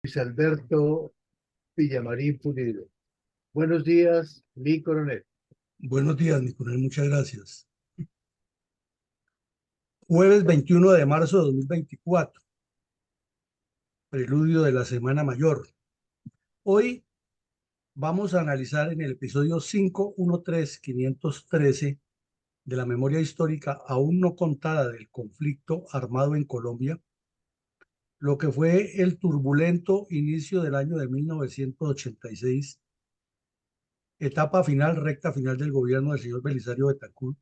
Luis Alberto Villamarín Pulido. Buenos días, mi coronel. Buenos días, mi coronel, muchas gracias. Jueves 21 de marzo de 2024, preludio de la Semana Mayor. Hoy vamos a analizar en el episodio 513-513 de la memoria histórica aún no contada del conflicto armado en Colombia, lo que fue el turbulento inicio del año de 1986, etapa final, recta final del gobierno del señor Belisario Betancur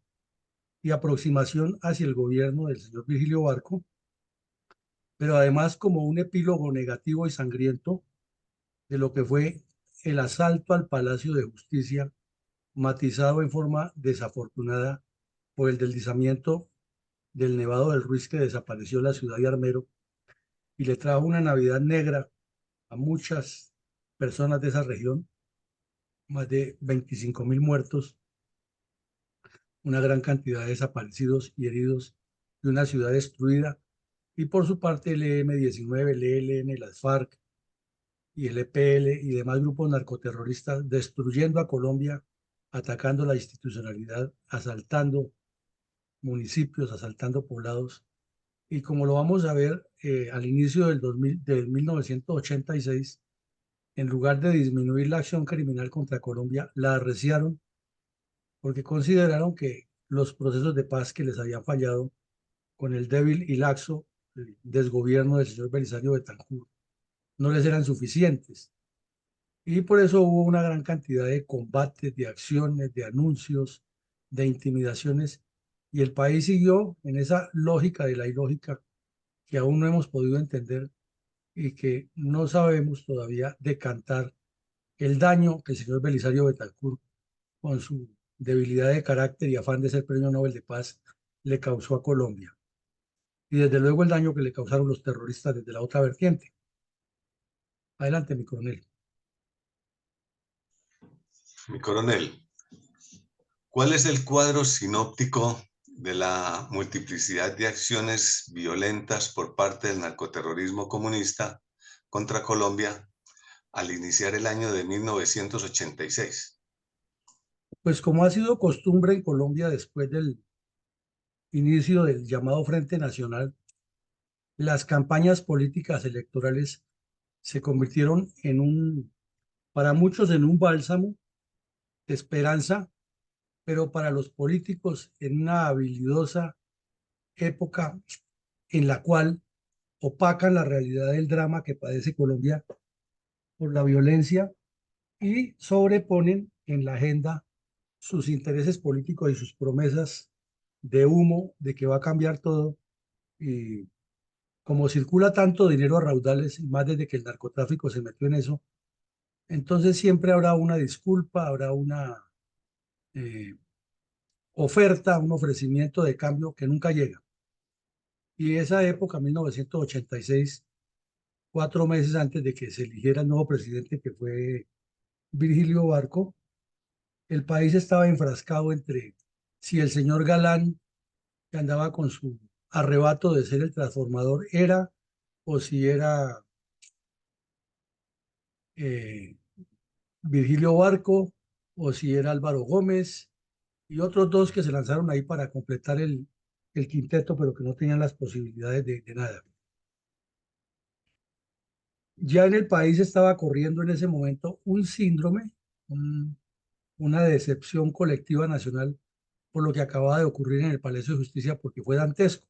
y aproximación hacia el gobierno del señor Virgilio Barco, pero además como un epílogo negativo y sangriento de lo que fue el asalto al Palacio de Justicia, matizado en forma desafortunada por el deslizamiento del Nevado del Ruiz que desapareció la ciudad de Armero y le trajo una Navidad negra a muchas personas de esa región, más de 25.000 muertos, una gran cantidad de desaparecidos y heridos y una ciudad destruida. Y por su parte el EM-19, el ELN, las FARC y el EPL y demás grupos narcoterroristas destruyendo a Colombia, atacando la institucionalidad, asaltando municipios, asaltando poblados. Y como lo vamos a ver al inicio del 1986, en lugar de disminuir la acción criminal contra Colombia, la arreciaron porque consideraron que los procesos de paz que les habían fallado con el débil y laxo desgobierno del señor Belisario Betancur no les eran suficientes. Y por eso hubo una gran cantidad de combates, de acciones, de anuncios, de intimidaciones, y el país siguió en esa lógica de la ilógica que aún no hemos podido entender y que no sabemos todavía decantar el daño que el señor Belisario Betancur, con su debilidad de carácter y afán de ser Premio Nobel de Paz, le causó a Colombia. Y desde luego el daño que le causaron los terroristas desde la otra vertiente. Adelante, mi coronel. Mi coronel, ¿cuál es el cuadro sinóptico de la multiplicidad de acciones violentas por parte del narcoterrorismo comunista contra Colombia al iniciar el año de 1986? Pues como ha sido costumbre en Colombia después del inicio del llamado Frente Nacional, las campañas políticas electorales se convirtieron para muchos en un bálsamo de esperanza, pero para los políticos en una habilidosa época en la cual opacan la realidad del drama que padece Colombia por la violencia y sobreponen en la agenda sus intereses políticos y sus promesas de humo de que va a cambiar todo. Y como circula tanto dinero a raudales, y más desde que el narcotráfico se metió en eso, entonces siempre habrá una disculpa, habrá una eh, oferta, un ofrecimiento de cambio que nunca llega. Y esa época, 1986, 4 meses antes de que se eligiera el nuevo presidente, que fue Virgilio Barco, el país estaba enfrascado entre si el señor Galán, que andaba con su arrebato de ser el transformador, era o si era eh, Virgilio Barco o si era Álvaro Gómez y otros dos que se lanzaron ahí para completar el quinteto, pero que no tenían las posibilidades de nada. Ya en el país estaba corriendo en ese momento un síndrome, un- una decepción colectiva nacional por lo que acababa de ocurrir en el Palacio de Justicia, porque fue dantesco.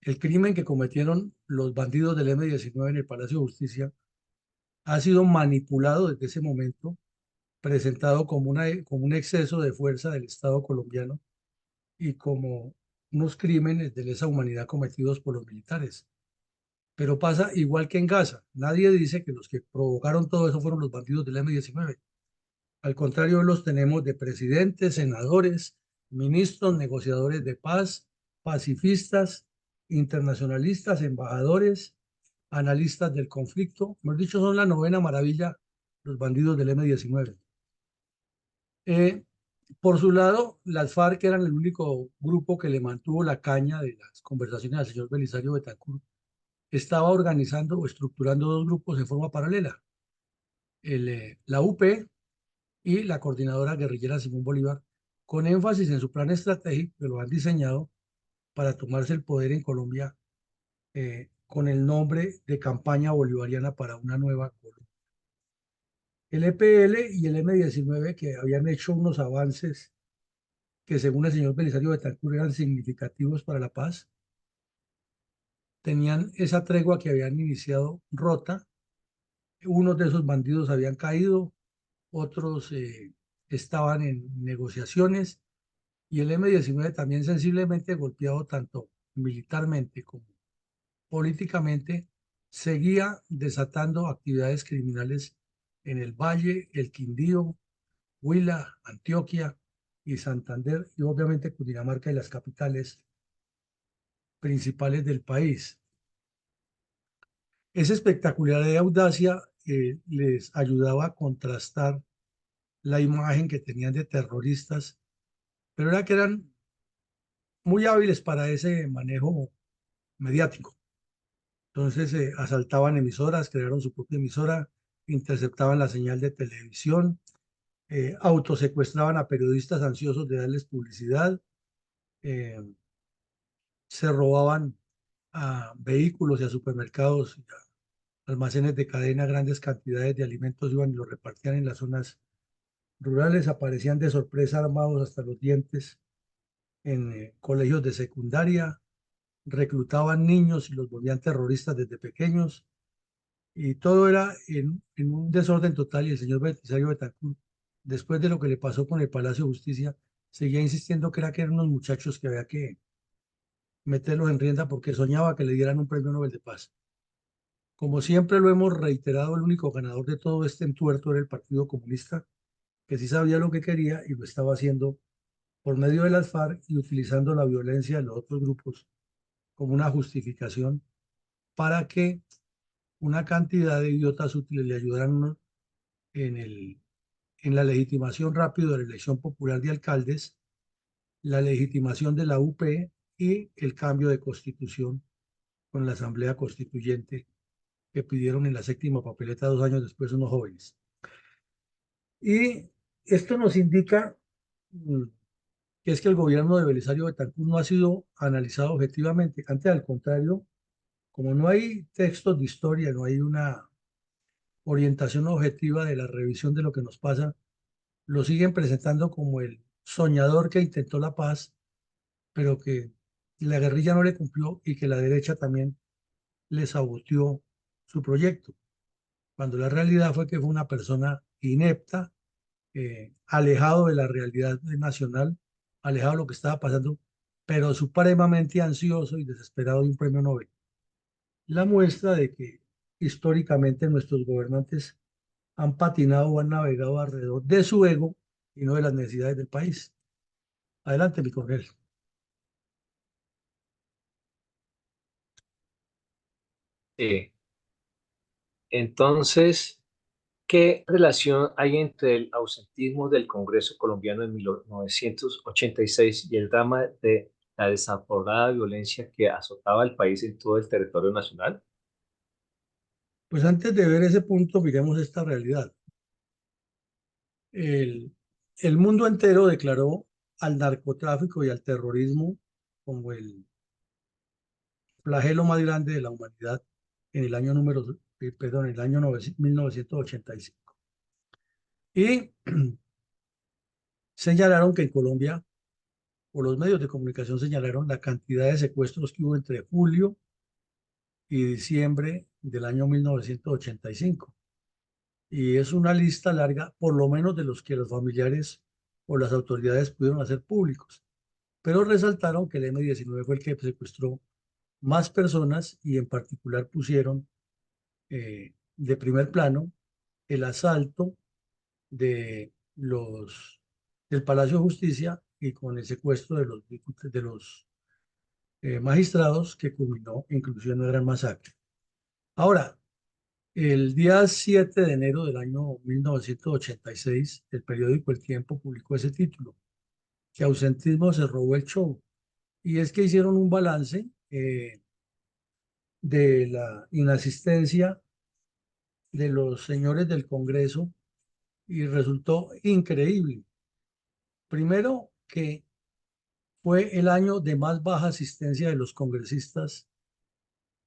El crimen que cometieron los bandidos del M-19 en el Palacio de Justicia ha sido manipulado desde ese momento, presentado como un exceso de fuerza del Estado colombiano y como unos crímenes de lesa humanidad cometidos por los militares. Pero pasa igual que en Gaza. Nadie dice que los que provocaron todo eso fueron los bandidos del M-19. Al contrario, los tenemos de presidentes, senadores, ministros, negociadores de paz, pacifistas, internacionalistas, embajadores, analistas del conflicto. Hemos dicho, son la novena maravilla los bandidos del M-19. Eh, por su lado, las FARC eran el único grupo que le mantuvo la caña de las conversaciones al señor Belisario Betancur estaba organizando o estructurando dos grupos en forma paralela, la UP y la Coordinadora Guerrillera Simón Bolívar, con énfasis en su plan estratégico que lo han diseñado para tomarse el poder en Colombia con el nombre de Campaña Bolivariana para una Nueva Colombia. El EPL y el M-19, que habían hecho unos avances que según el señor Belisario Betancur eran significativos para la paz, tenían esa tregua que habían iniciado rota. Unos de esos bandidos habían caído, otros estaban en negociaciones y el M-19 también sensiblemente golpeado tanto militarmente como políticamente, seguía desatando actividades criminales en el Valle, el Quindío, Huila, Antioquia y Santander y obviamente Cundinamarca y las capitales principales del país. Esa espectacularidad de audacia les ayudaba a contrastar la imagen que tenían de terroristas, pero era que eran muy hábiles para ese manejo mediático. Entonces asaltaban emisoras, crearon su propia emisora, interceptaban la señal de televisión, autosecuestraban a periodistas ansiosos de darles publicidad, eh, se robaban a vehículos y a supermercados, y a almacenes de cadena, grandes cantidades de alimentos iban y los repartían en las zonas rurales, aparecían de sorpresa armados hasta los dientes en colegios de secundaria, reclutaban niños y los volvían terroristas desde pequeños, y todo era en un desorden total. Y el señor Belisario Betancur, después de lo que le pasó con el Palacio de Justicia, seguía insistiendo que eran unos muchachos que había que meterlos en rienda porque soñaba que le dieran un premio Nobel de Paz. Como siempre lo hemos reiterado, el único ganador de todo este entuerto era el Partido Comunista, que sí sabía lo que quería y lo estaba haciendo por medio de las FARC y utilizando la violencia de los otros grupos como una justificación para que una cantidad de idiotas útiles le ayudaran en la legitimación rápida de la elección popular de alcaldes, la legitimación de la UP y el cambio de constitución con la Asamblea Constituyente que pidieron en la séptima papeleta 2 años después unos jóvenes. Y esto nos indica que es que el gobierno de Belisario Betancur no ha sido analizado objetivamente. Antes, al contrario, como no hay textos de historia, no hay una orientación objetiva de la revisión de lo que nos pasa, lo siguen presentando como el soñador que intentó la paz, pero que la guerrilla no le cumplió y que la derecha también le saboteó su proyecto, cuando la realidad fue que fue una persona inepta, alejado de la realidad nacional, alejado de lo que estaba pasando, pero supremamente ansioso y desesperado de un premio Nobel. La muestra de que históricamente nuestros gobernantes han patinado o han navegado alrededor de su ego y no de las necesidades del país. Adelante, mi coronel. Entonces, ¿qué relación hay entre el ausentismo del Congreso colombiano en 1986 y el drama de la desaforada violencia que azotaba el país en todo el territorio nacional? Pues antes de ver ese punto, miremos esta realidad. El, el mundo entero declaró al narcotráfico y al terrorismo como el flagelo más grande de la humanidad en el año perdón, en el año 1985. Y señalaron que en Colombia, o los medios de comunicación señalaron la cantidad de secuestros que hubo entre julio y diciembre del año 1985. Y es una lista larga, por lo menos de los que los familiares o las autoridades pudieron hacer públicos. Pero resaltaron que el M-19 fue el que secuestró más personas y en particular pusieron de primer plano el asalto de del Palacio de Justicia y con el secuestro de los magistrados que culminó incluso en una gran masacre. Ahora, el día 7 de enero del año 1986, el periódico El Tiempo publicó ese título, que ausentismo se robó el show. Y es que hicieron un balance de la inasistencia de los señores del Congreso y resultó increíble. Primero, que fue el año de más baja asistencia de los congresistas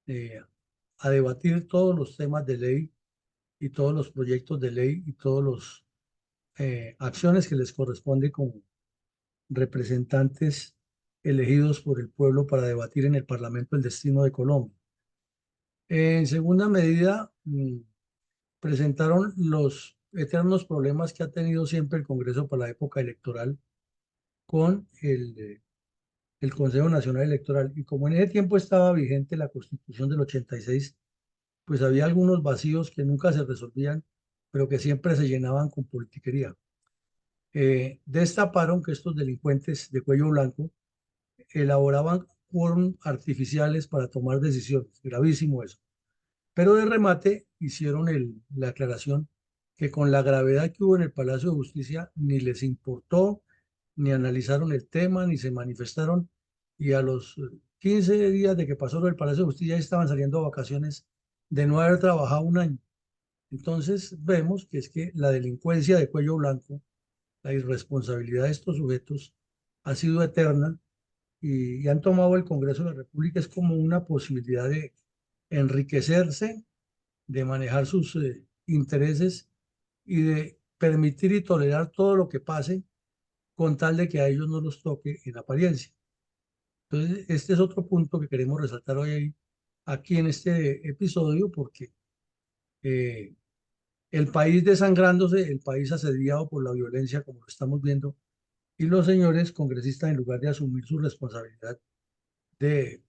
eh, a debatir todos los temas de ley y todos los proyectos de ley y todas las acciones que les corresponde como representantes elegidos por el pueblo para debatir en el Parlamento el destino de Colombia. En segunda medida, presentaron los eternos problemas que ha tenido siempre el Congreso para la época electoral con el Consejo Nacional Electoral. Y como en ese tiempo estaba vigente la Constitución del 86, pues había algunos vacíos que nunca se resolvían, pero que siempre se llenaban con politiquería. Destaparon que estos delincuentes de cuello blanco elaboraban quórum artificiales para tomar decisiones. Gravísimo eso. Pero de remate hicieron la aclaración que con la gravedad que hubo en el Palacio de Justicia ni les importó, ni analizaron el tema, ni se manifestaron, y a los 15 días de que pasó lo del Palacio de Justicia ya estaban saliendo a vacaciones de no haber trabajado un año. Entonces vemos que es que la delincuencia de cuello blanco, la irresponsabilidad de estos sujetos ha sido eterna y han tomado el Congreso de la República es como una posibilidad de enriquecerse, de manejar sus intereses y de permitir y tolerar todo lo que pase con tal de que a ellos no los toque en apariencia. Entonces, este es otro punto que queremos resaltar hoy aquí en este episodio, porque el país desangrándose, el país asediado por la violencia, como lo estamos viendo, y los señores congresistas, en lugar de asumir su responsabilidad de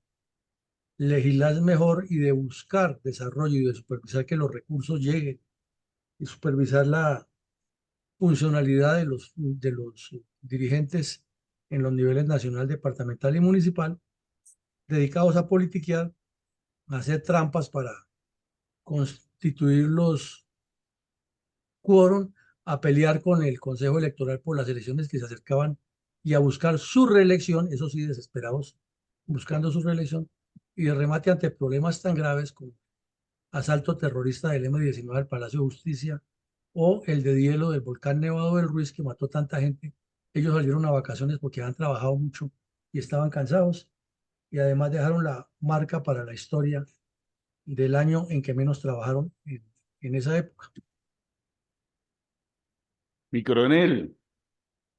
legislar mejor y de buscar desarrollo y de supervisar que los recursos lleguen y supervisar la funcionalidad de los dirigentes en los niveles nacional, departamental y municipal, dedicados a politiquear, a hacer trampas para constituir los quórum, a pelear con el Consejo Electoral por las elecciones que se acercaban y a buscar su reelección, eso sí, desesperados, buscando su reelección, y de remate ante problemas tan graves como asalto terrorista del M-19 al Palacio de Justicia o el de hielo del volcán Nevado del Ruiz que mató tanta gente. Ellos salieron a vacaciones porque habían trabajado mucho y estaban cansados y además dejaron la marca para la historia del año en que menos trabajaron en esa época. Mi coronel,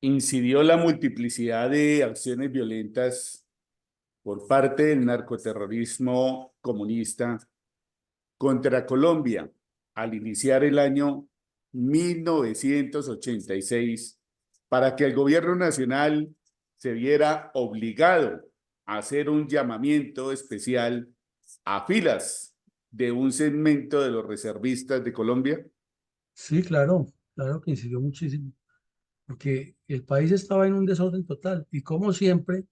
incidió la multiplicidad de acciones violentas por parte del narcoterrorismo comunista contra Colombia al iniciar el año 1986 para que el gobierno nacional se viera obligado a hacer un llamamiento especial a filas de un segmento de los reservistas de Colombia? Sí, claro, claro que incidió muchísimo, porque el país estaba en un desorden total y como siempre,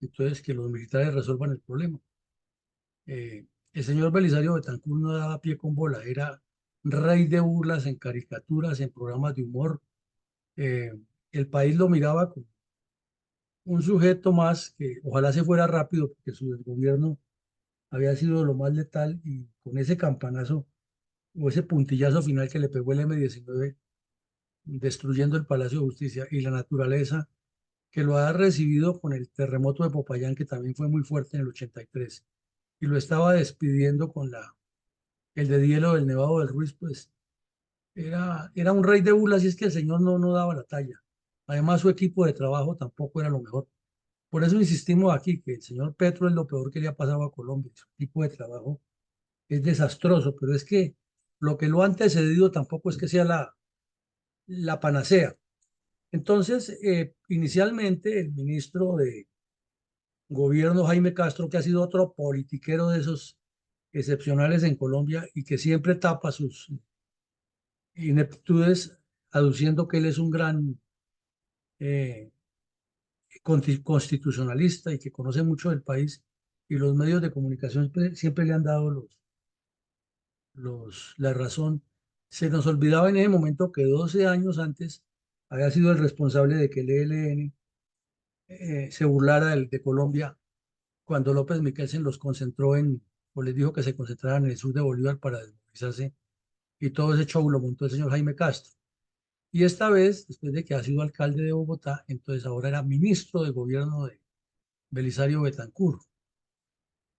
entonces que los militares resuelvan el problema. El señor Belisario Betancur no daba pie con bola, era rey de burlas en caricaturas, en programas de humor. Eh, el país lo miraba como un sujeto más que ojalá se fuera rápido porque su gobierno había sido lo más letal y con ese campanazo o ese puntillazo final que le pegó el M-19 destruyendo el Palacio de Justicia y la naturaleza que lo ha recibido con el terremoto de Popayán que también fue muy fuerte en el 83 y lo estaba despidiendo con el de hielo del Nevado del Ruiz, pues era un rey de burlas y es que el señor no daba la talla. Además, su equipo de trabajo tampoco era lo mejor. Por eso insistimos aquí que el señor Petro es lo peor que le ha pasado a Colombia. Su equipo de trabajo es desastroso, pero es que lo que lo ha antecedido tampoco es que sea la panacea. Entonces, inicialmente el ministro de Gobierno, Jaime Castro, que ha sido otro politiquero de esos excepcionales en Colombia y que siempre tapa sus ineptitudes aduciendo que él es un gran eh, constitucionalista y que conoce mucho del país y los medios de comunicación siempre le han dado la razón. Se nos olvidaba en ese momento que 12 años antes había sido el responsable de que el ELN se burlara de Colombia cuando López Miquelsen los concentró en o les dijo que se concentraran en el sur de Bolívar para desmovilizarse, y todo ese show lo montó el señor Jaime Castro. Y esta vez, después de que ha sido alcalde de Bogotá, entonces ahora era ministro de gobierno de Belisario Betancur.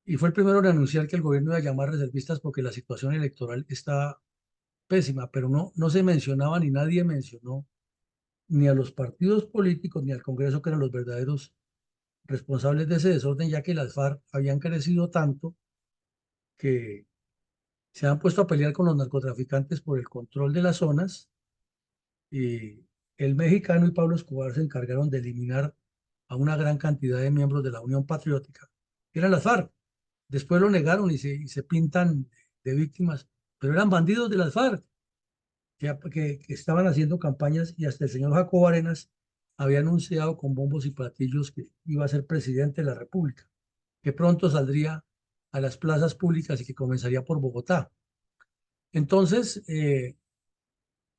Y fue el primero en anunciar que el gobierno iba a llamar reservistas porque la situación electoral estaba pésima, pero no se mencionaba ni nadie mencionó ni a los partidos políticos ni al Congreso, que eran los verdaderos responsables de ese desorden, ya que las FARC habían crecido tanto que se han puesto a pelear con los narcotraficantes por el control de las zonas, y el mexicano y Pablo Escobar se encargaron de eliminar a una gran cantidad de miembros de la Unión Patriótica, que eran las FARC. Después lo negaron y se pintan de víctimas, pero eran bandidos de las FARC que estaban haciendo campañas, y hasta el señor Jacobo Arenas había anunciado con bombos y platillos que iba a ser presidente de la República, que pronto saldría a las plazas públicas y que comenzaría por Bogotá. Entonces,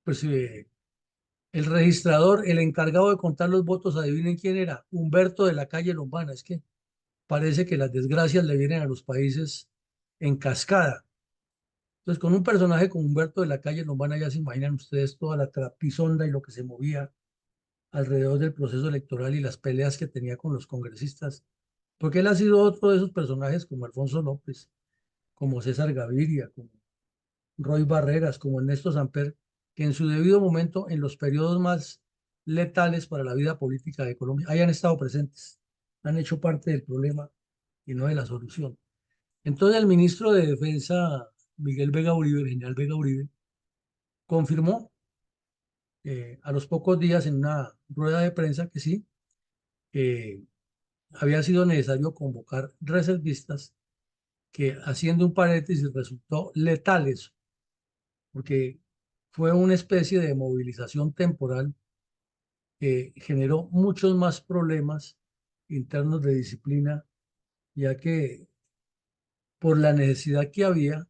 pues el registrador, el encargado de contar los votos, adivinen quién era: Humberto de la Calle Lombana. Es que parece que las desgracias le vienen a los países en cascada. Entonces, con un personaje como Humberto de la Calle Lombana, ya se imaginan ustedes toda la trapisonda y lo que se movía alrededor del proceso electoral y las peleas que tenía con los congresistas, porque él ha sido otro de esos personajes como Alfonso López, como César Gaviria, como Roy Barreras, como Ernesto Samper, que en su debido momento, en los periodos más letales para la vida política de Colombia, hayan estado presentes, han hecho parte del problema y no de la solución. Entonces el ministro de Defensa, Miguel Vega Uribe, el general Vega Uribe, confirmó a los pocos días en una rueda de prensa que sí, había sido necesario convocar reservistas, que, haciendo un paréntesis, resultó letal eso, porque fue una especie de movilización temporal que generó muchos más problemas internos de disciplina, ya que por la necesidad que había,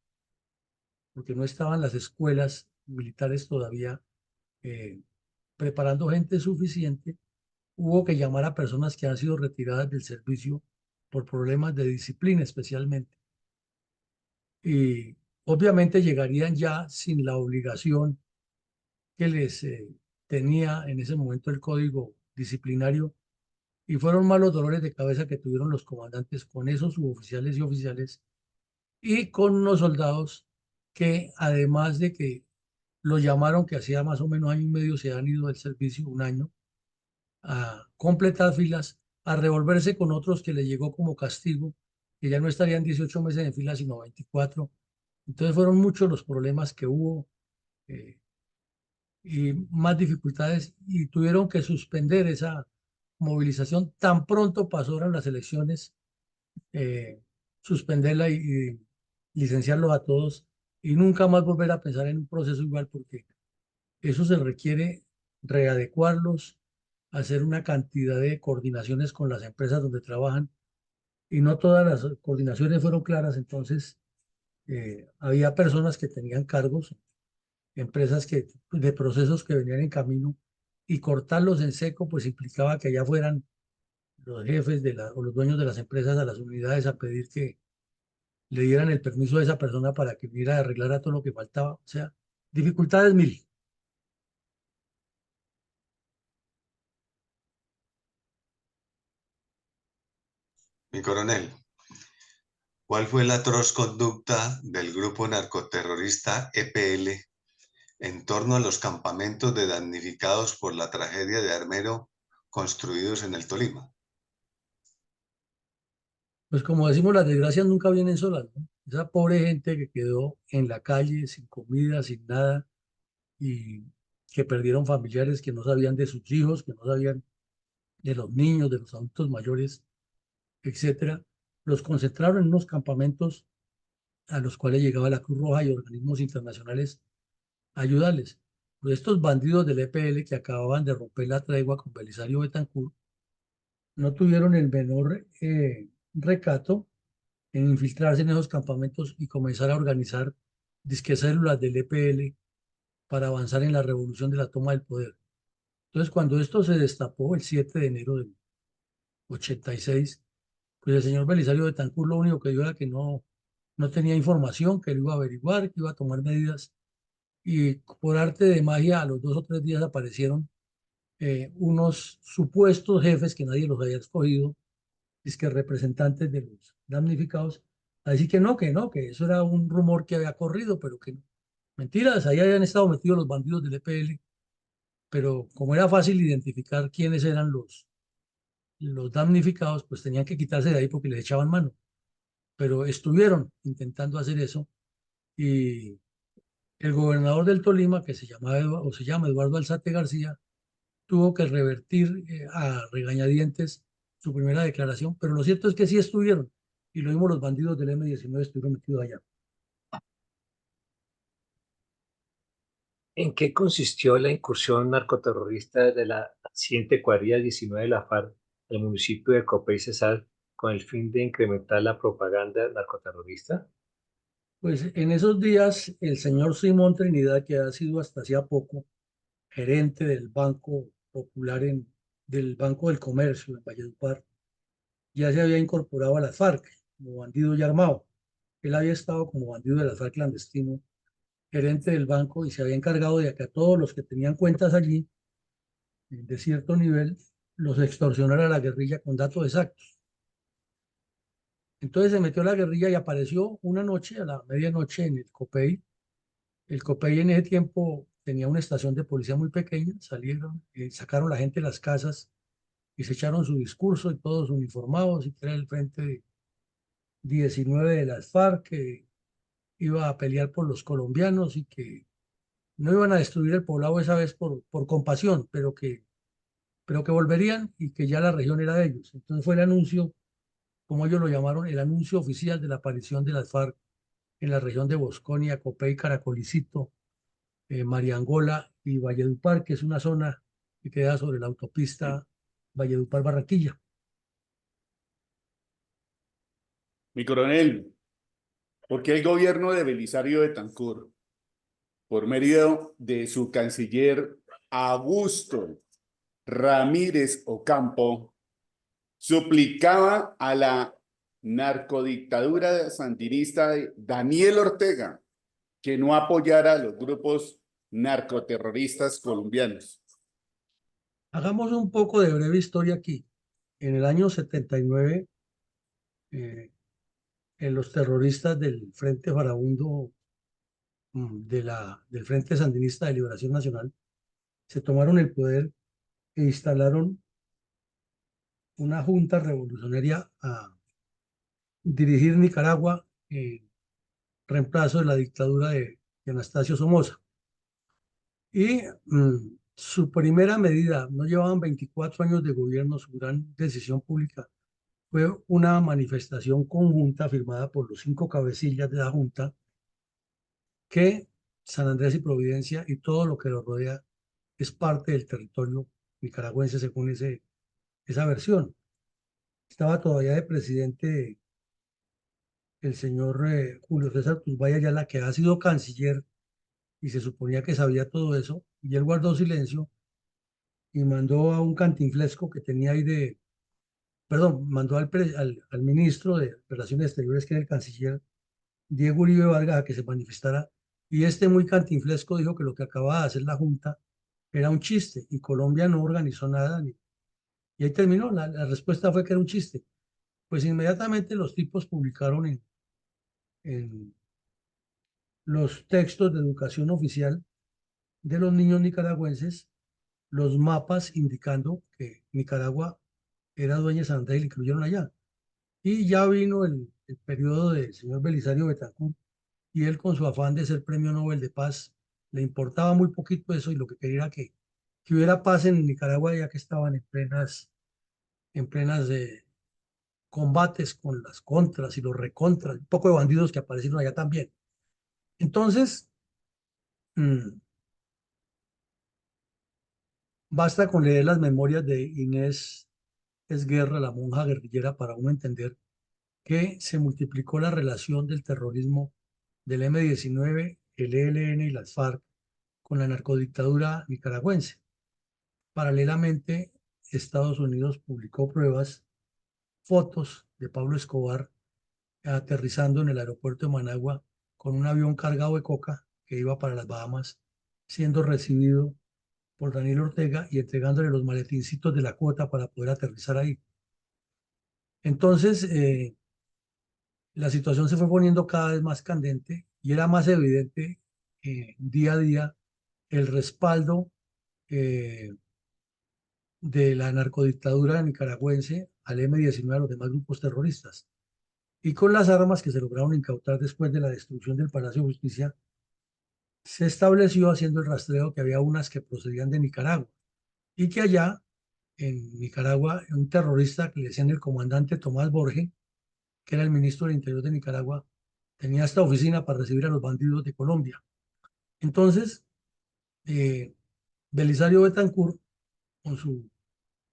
porque no estaban las escuelas militares todavía preparando gente suficiente, hubo que llamar a personas que han sido retiradas del servicio por problemas de disciplina especialmente. Y obviamente llegarían ya sin la obligación que les tenía en ese momento el código disciplinario, y fueron malos dolores de cabeza que tuvieron los comandantes con esos suboficiales y oficiales y con unos soldados que, además de que lo llamaron, que hacía más o menos año y medio se han ido del servicio, un año, a completar filas, a revolverse con otros que le llegó como castigo, que ya no estarían 18 meses en fila, sino 24. Entonces fueron muchos los problemas que hubo, eh, y más dificultades, y tuvieron que suspender esa movilización. Tan pronto pasaron las elecciones, suspenderla y licenciarlos a todos, y nunca más volver a pensar en un proceso igual, porque eso se requiere readecuarlos, hacer una cantidad de coordinaciones con las empresas donde trabajan, y no todas las coordinaciones fueron claras. Entonces, había personas que tenían cargos, empresas de procesos que venían en camino, y cortarlos en seco pues implicaba que allá fueran los jefes o los dueños de las empresas a las unidades a pedir que le dieran el permiso a esa persona para que viniera a arreglar todo lo que faltaba. O sea, dificultades mil. Mi coronel, ¿cuál fue la atroz conducta del grupo narcoterrorista EPL en torno a los campamentos de damnificados por la tragedia de Armero construidos en el Tolima? Pues como decimos, las desgracias nunca vienen solas, ¿no? Esa pobre gente que quedó en la calle sin comida, sin nada, y que perdieron familiares, que no sabían de sus hijos, que no sabían de los niños, de los adultos mayores, etcétera, los concentraron en unos campamentos a los cuales llegaba la Cruz Roja y organismos internacionales a ayudarles. Pues estos bandidos del EPL, que acababan de romper la tregua con Belisario Betancur, no tuvieron el menor recato en infiltrarse en esos campamentos y comenzar a organizar disque células del EPL para avanzar en la revolución de la toma del poder. Entonces, cuando esto se destapó el 7 de enero del 86, pues el señor Belisario Betancur lo único que dijo era que no no tenía información, que él iba a averiguar, que iba a tomar medidas. Y por arte de magia, a los 2 o 3 días aparecieron unos supuestos jefes que nadie los había escogido, es que representantes de los damnificados, a decir que no, que eso era un rumor que había corrido, pero que no. Mentiras, ahí habían estado metidos los bandidos del EPL, pero como era fácil identificar quiénes eran los damnificados, pues tenían que quitarse de ahí porque les echaban mano. Pero estuvieron intentando hacer eso y el gobernador del Tolima, que se llamaba o se llama Eduardo Alzate García, tuvo que revertir a regañadientes su primera declaración, pero lo cierto es que sí estuvieron, y lo mismo los bandidos del M-19 estuvieron metidos allá. ¿En qué consistió la incursión narcoterrorista de la naciente cuadrilla 19 de la FARC al municipio de Copey Cesar con el fin de incrementar la propaganda narcoterrorista? Pues en esos días el señor Simón Trinidad, que ha sido hasta hacía poco gerente del Banco Popular, del Banco del Comercio en Valledupar, ya se había incorporado a las FARC como bandido ya armado. Él había estado como bandido de las FARC clandestino, gerente del banco, y se había encargado de que a todos los que tenían cuentas allí, de cierto nivel, los extorsionara a la guerrilla con datos exactos. Entonces se metió a la guerrilla y apareció una noche, a la medianoche, en el Copey. El Copey en ese tiempo tenía una estación de policía muy pequeña, salieron, sacaron la gente de las casas y se echaron su discurso y todos uniformados, y que era el frente de 19 de las FARC, que iba a pelear por los colombianos y que no iban a destruir el poblado esa vez por compasión, pero que volverían y que ya la región era de ellos. Entonces fue el anuncio, como ellos lo llamaron, el anuncio oficial de la aparición de las FARC en la región de Bosconia, Copey, Caracolicito, Mariangola y Valledupar, que es una zona que queda sobre la autopista Valledupar-Barranquilla. Mi coronel, ¿por qué el gobierno de Belisario Betancur, por medio de su canciller Augusto Ramírez Ocampo, suplicaba a la narcodictadura sandinista de Daniel Ortega que no apoyara a los grupos narcoterroristas colombianos? Hagamos un poco de breve historia aquí. En el año 79, los terroristas del Frente Farabundo, del Frente Sandinista de Liberación Nacional, se tomaron el poder e instalaron una junta revolucionaria a dirigir Nicaragua en reemplazo de la dictadura de Anastasio Somoza. Y su primera medida, no llevaban 24 años de gobierno, su gran decisión pública fue una manifestación conjunta firmada por los 5 cabecillas de la Junta, que San Andrés y Providencia y todo lo que lo rodea es parte del territorio nicaragüense según esa versión. Estaba todavía de presidente el señor Julio César Turbay Ayala, que ha sido canciller y se suponía que sabía todo eso, y él guardó silencio y mandó a un cantinflesco que tenía ahí perdón, mandó al ministro de Relaciones Exteriores, que era el canciller Diego Uribe Vargas, a que se manifestara, y este muy cantinflesco dijo que lo que acababa de hacer la Junta era un chiste, y Colombia no organizó nada, y ahí terminó, la respuesta fue que era un chiste. Pues inmediatamente los tipos publicaron en los textos de educación oficial de los niños nicaragüenses los mapas indicando que Nicaragua era dueña de San Andrés y le incluyeron allá. Y ya vino el periodo del señor Belisario Betancur, y él, con su afán de ser premio Nobel de Paz, le importaba muy poquito eso, y lo que quería era que hubiera paz en Nicaragua, ya que estaban en plenas combates con las contras y los recontras, un poco de bandidos que aparecieron allá también. Entonces, basta con leer las memorias de Inés Esguerra, la monja guerrillera, para uno entender que se multiplicó la relación del terrorismo del M-19, el ELN y las FARC con la narcodictadura nicaragüense. Paralelamente, Estados Unidos publicó pruebas, fotos de Pablo Escobar aterrizando en el aeropuerto de Managua con un avión cargado de coca que iba para las Bahamas, siendo recibido por Daniel Ortega y entregándole los maletincitos de la cuota para poder aterrizar ahí. Entonces, la situación se fue poniendo cada vez más candente y era más evidente día a día el respaldo de la narcodictadura nicaragüense al M-19, a los demás grupos terroristas. Y con las armas que se lograron incautar después de la destrucción del Palacio de Justicia, se estableció haciendo el rastreo que había unas que procedían de Nicaragua y que allá en Nicaragua un terrorista que le decían el comandante Tomás Borge, que era el ministro del Interior de Nicaragua, tenía esta oficina para recibir a los bandidos de Colombia. Entonces, Belisario Betancur, con su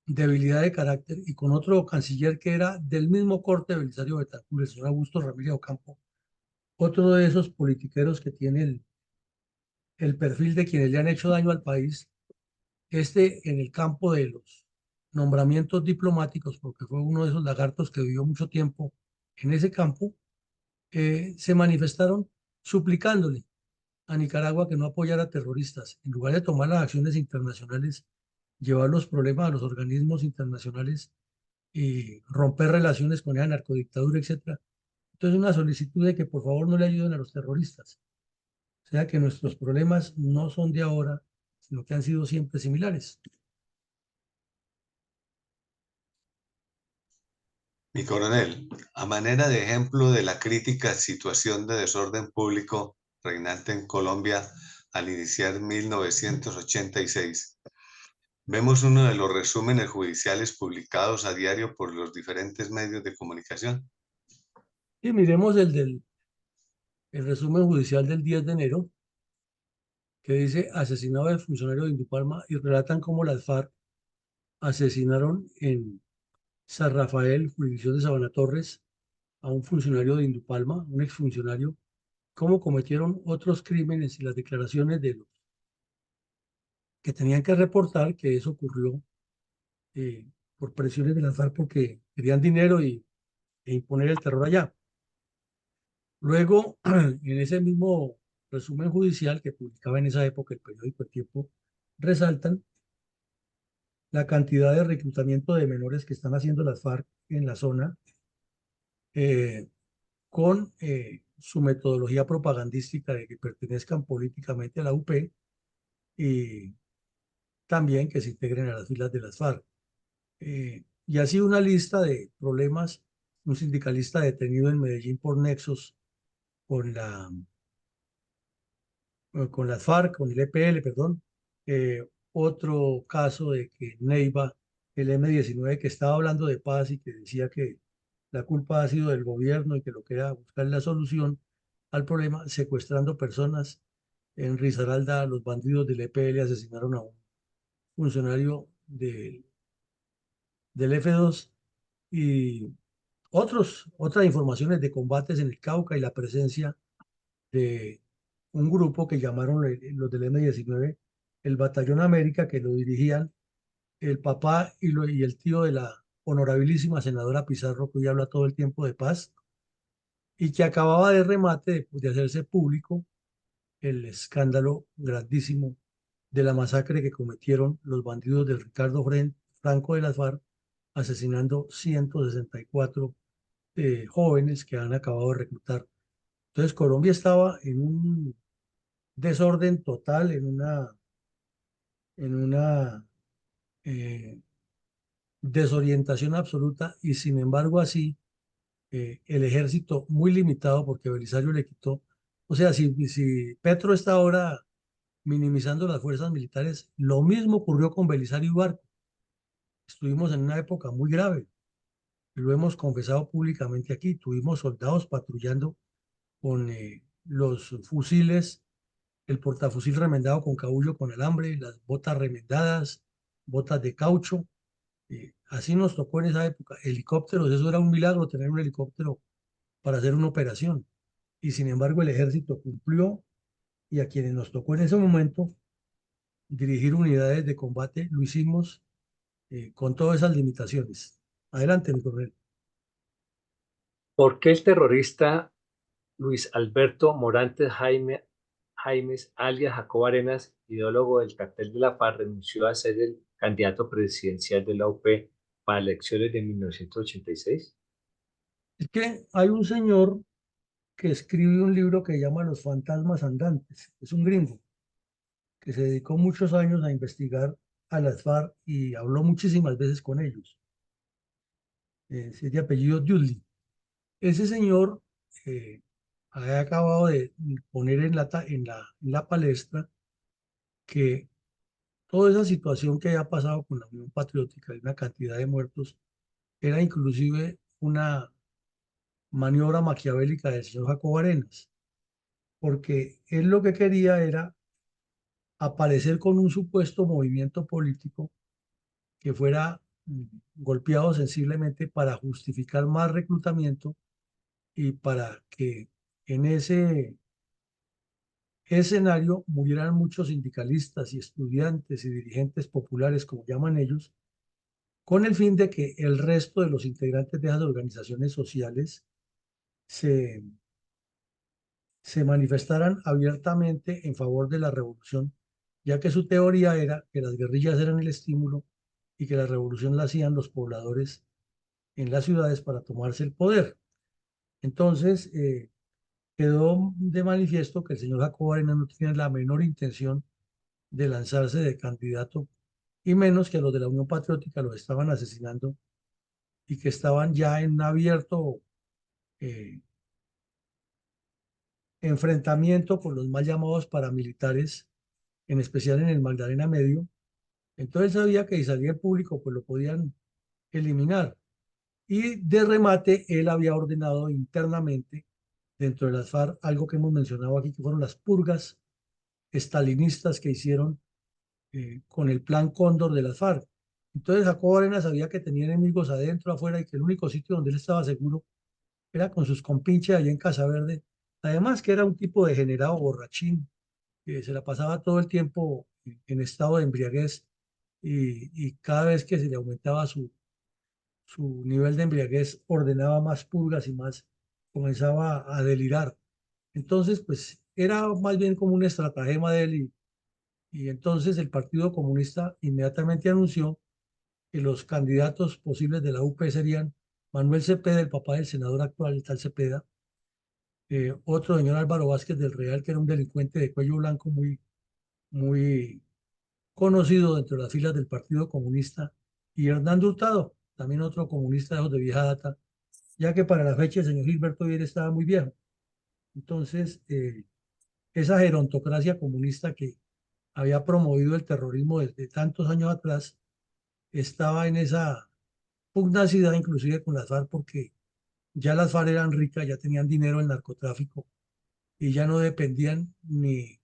debilidad de carácter y con otro canciller que era del mismo corte de Belisario Betancur, el señor Augusto Ramírez Ocampo, otro de esos politiqueros que tiene el perfil de quienes le han hecho daño al país, en el campo de los nombramientos diplomáticos, porque fue uno de esos lagartos que vivió mucho tiempo en ese campo, se manifestaron suplicándole a Nicaragua que no apoyara terroristas. En lugar de tomar las acciones internacionales, llevar los problemas a los organismos internacionales y romper relaciones con la narcodictadura, etc. Entonces, una solicitud de que por favor no le ayuden a los terroristas. O sea, que nuestros problemas no son de ahora, sino que han sido siempre similares. Mi coronel, a manera de ejemplo de la crítica situación de desorden público reinante en Colombia al iniciar 1986, vemos uno de los resúmenes judiciales publicados a diario por los diferentes medios de comunicación. Y miremos el resumen judicial del 10 de enero, que dice asesinado del funcionario de Indupalma y relatan cómo las FARC asesinaron en San Rafael, jurisdicción de Sabana Torres, a un funcionario de Indupalma, un exfuncionario, cómo cometieron otros crímenes y las declaraciones de los que tenían que reportar que eso ocurrió por presiones de las FARC porque querían dinero e imponer el terror allá. Luego, en ese mismo resumen judicial que publicaba en esa época el periódico El Tiempo, resaltan la cantidad de reclutamiento de menores que están haciendo las FARC en la zona con su metodología propagandística de que pertenezcan políticamente a la UP y también que se integren a las filas de las FARC. Y así una lista de problemas, un sindicalista detenido en Medellín por nexos con con las FARC, con el EPL, perdón. Otro caso de que Neiva, el M-19, que estaba hablando de paz y que decía que la culpa ha sido del gobierno y que lo que era buscar la solución al problema, secuestrando personas. En Risaralda, los bandidos del EPL asesinaron a un funcionario del F2 y otras informaciones de combates en el Cauca y la presencia de un grupo que llamaron los del M-19 el Batallón América, que lo dirigían el papá y el tío de la honorabilísima senadora Pizarro, que hoy habla todo el tiempo de paz, y que acababa de remate de hacerse público el escándalo grandísimo de la masacre que cometieron los bandidos de Ricardo Franco de las FARC, asesinando 164 jóvenes que han acabado de reclutar. Entonces Colombia estaba en un desorden total, en una desorientación absoluta y sin embargo así el ejército muy limitado porque Belisario le quitó, o sea, si Petro está ahora minimizando las fuerzas militares, lo mismo ocurrió con Belisario y Barco. Estuvimos en una época muy grave, lo hemos confesado públicamente aquí, tuvimos soldados patrullando con los fusiles, el portafusil remendado con cabullo con alambre, las botas remendadas, botas de caucho. Así nos tocó en esa época. Helicópteros, eso era un milagro tener un helicóptero para hacer una operación. Y sin embargo el ejército cumplió y a quienes nos tocó en ese momento dirigir unidades de combate, lo hicimos con todas esas limitaciones. Adelante, mi coronel. ¿Por qué el terrorista Luis Alberto Morantes Jaimes, alias Jacobo Arenas, ideólogo del cartel de la FARC, renunció a ser el candidato presidencial de la UP para elecciones de 1986? Es que hay un señor que escribe un libro que llama Los fantasmas andantes. Es un gringo que se dedicó muchos años a investigar a las FARC y habló muchísimas veces con ellos. Es de apellido Dudley. Ese señor ha acabado de poner en la palestra que toda esa situación que ha pasado con la Unión Patriótica y una cantidad de muertos era inclusive una maniobra maquiavélica del señor Jacobo Arenas, porque él lo que quería era aparecer con un supuesto movimiento político que fuera golpeado sensiblemente para justificar más reclutamiento y para que en ese escenario murieran muchos sindicalistas y estudiantes y dirigentes populares, como llaman ellos, con el fin de que el resto de los integrantes de esas organizaciones sociales se, se manifestaran abiertamente en favor de la revolución, ya que su teoría era que las guerrillas eran el estímulo y que la revolución la hacían los pobladores en las ciudades para tomarse el poder. Entonces, quedó de manifiesto que el señor Jacobo Arenas no tenía la menor intención de lanzarse de candidato, y menos que los de la Unión Patriótica los estaban asesinando y que estaban ya en un abierto eh, enfrentamiento con los mal llamados paramilitares, en especial en el Magdalena Medio. Entonces sabía que si salía el público, pues lo podían eliminar. Y de remate, él había ordenado internamente dentro de las FARC algo que hemos mencionado aquí, que fueron las purgas estalinistas que hicieron con el plan Cóndor de las FARC. Entonces Jacobo Arenas sabía que tenía enemigos adentro, afuera, y que el único sitio donde él estaba seguro era con sus compinches allá en Casa Verde. Además que era un tipo degenerado, borrachín, que se la pasaba todo el tiempo en estado de embriaguez, y cada vez que se le aumentaba su nivel de embriaguez ordenaba más purgas y más comenzaba a delirar. Entonces, pues era más bien como un estratagema de él, y entonces el Partido Comunista inmediatamente anunció que los candidatos posibles de la UP serían Manuel Cepeda, el papá del senador actual, el tal Cepeda, otro señor Álvaro Vázquez del Real, que era un delincuente de cuello blanco muy conocido dentro de las filas del Partido Comunista, y Hernando Hurtado, también otro comunista de vieja data, ya que para la fecha el señor Gilberto Viera estaba muy viejo. Entonces, esa gerontocracia comunista que había promovido el terrorismo desde tantos años atrás estaba en esa pugnacidad inclusive con las FARC, porque ya las FARC eran ricas, ya tenían dinero en narcotráfico y ya no dependían ni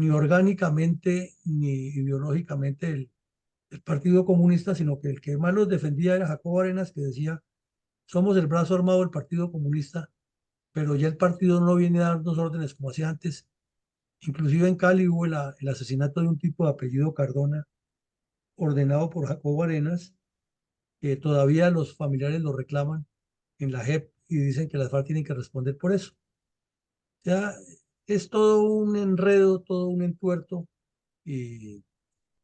orgánicamente ni ideológicamente del Partido Comunista, sino que el que más los defendía era Jacobo Arenas, que decía: somos el brazo armado del Partido Comunista, pero ya el partido no viene a darnos órdenes como hacía antes. Inclusive en Cali hubo el asesinato de un tipo de apellido Cardona, ordenado por Jacobo Arenas, que todavía los familiares lo reclaman en la JEP y dicen que las FARC tienen que responder por eso. Ya es todo un enredo, todo un entuerto, y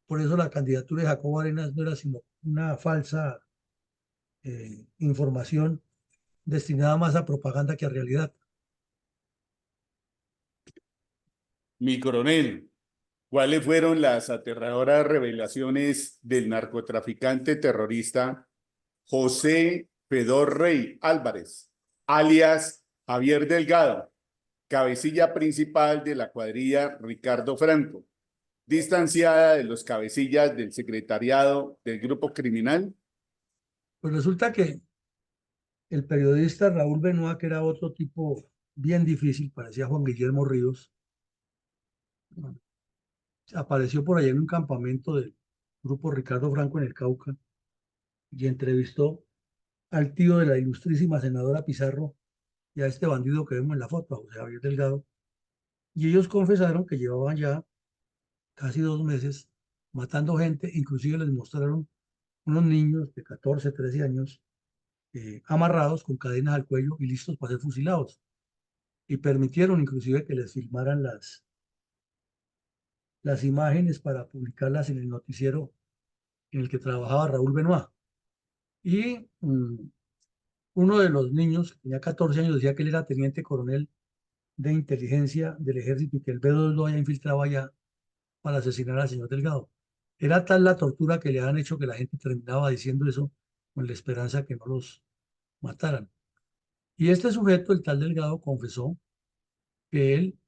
por eso la candidatura de Jacobo Arenas no era sino una falsa información destinada más a propaganda que a realidad. Mi coronel, ¿cuáles fueron las aterradoras revelaciones del narcotraficante terrorista José Fedor Rey Álvarez, alias Javier Delgado, cabecilla principal de la cuadrilla Ricardo Franco, distanciada de los cabecillas del secretariado del grupo criminal? Pues resulta que el periodista Raúl Benoit, que era otro tipo bien difícil, parecía Juan Guillermo Ríos, apareció por allá en un campamento del grupo Ricardo Franco en el Cauca y entrevistó al tío de la ilustrísima senadora Pizarro y a este bandido que vemos en la foto, a José Javier Delgado, y ellos confesaron que llevaban ya casi 2 meses matando gente. Inclusive les mostraron unos niños de 14, 13 años amarrados con cadenas al cuello y listos para ser fusilados. Y permitieron inclusive que les filmaran las imágenes para publicarlas en el noticiero en el que trabajaba Raúl Benoit. Y uno de los niños, que tenía 14 años, decía que él era teniente coronel de inteligencia del ejército y que el B2 lo había infiltrado allá para asesinar al señor Delgado. Era tal la tortura que le habían hecho que la gente terminaba diciendo eso con la esperanza que no los mataran. Y este sujeto, el tal Delgado, confesó que él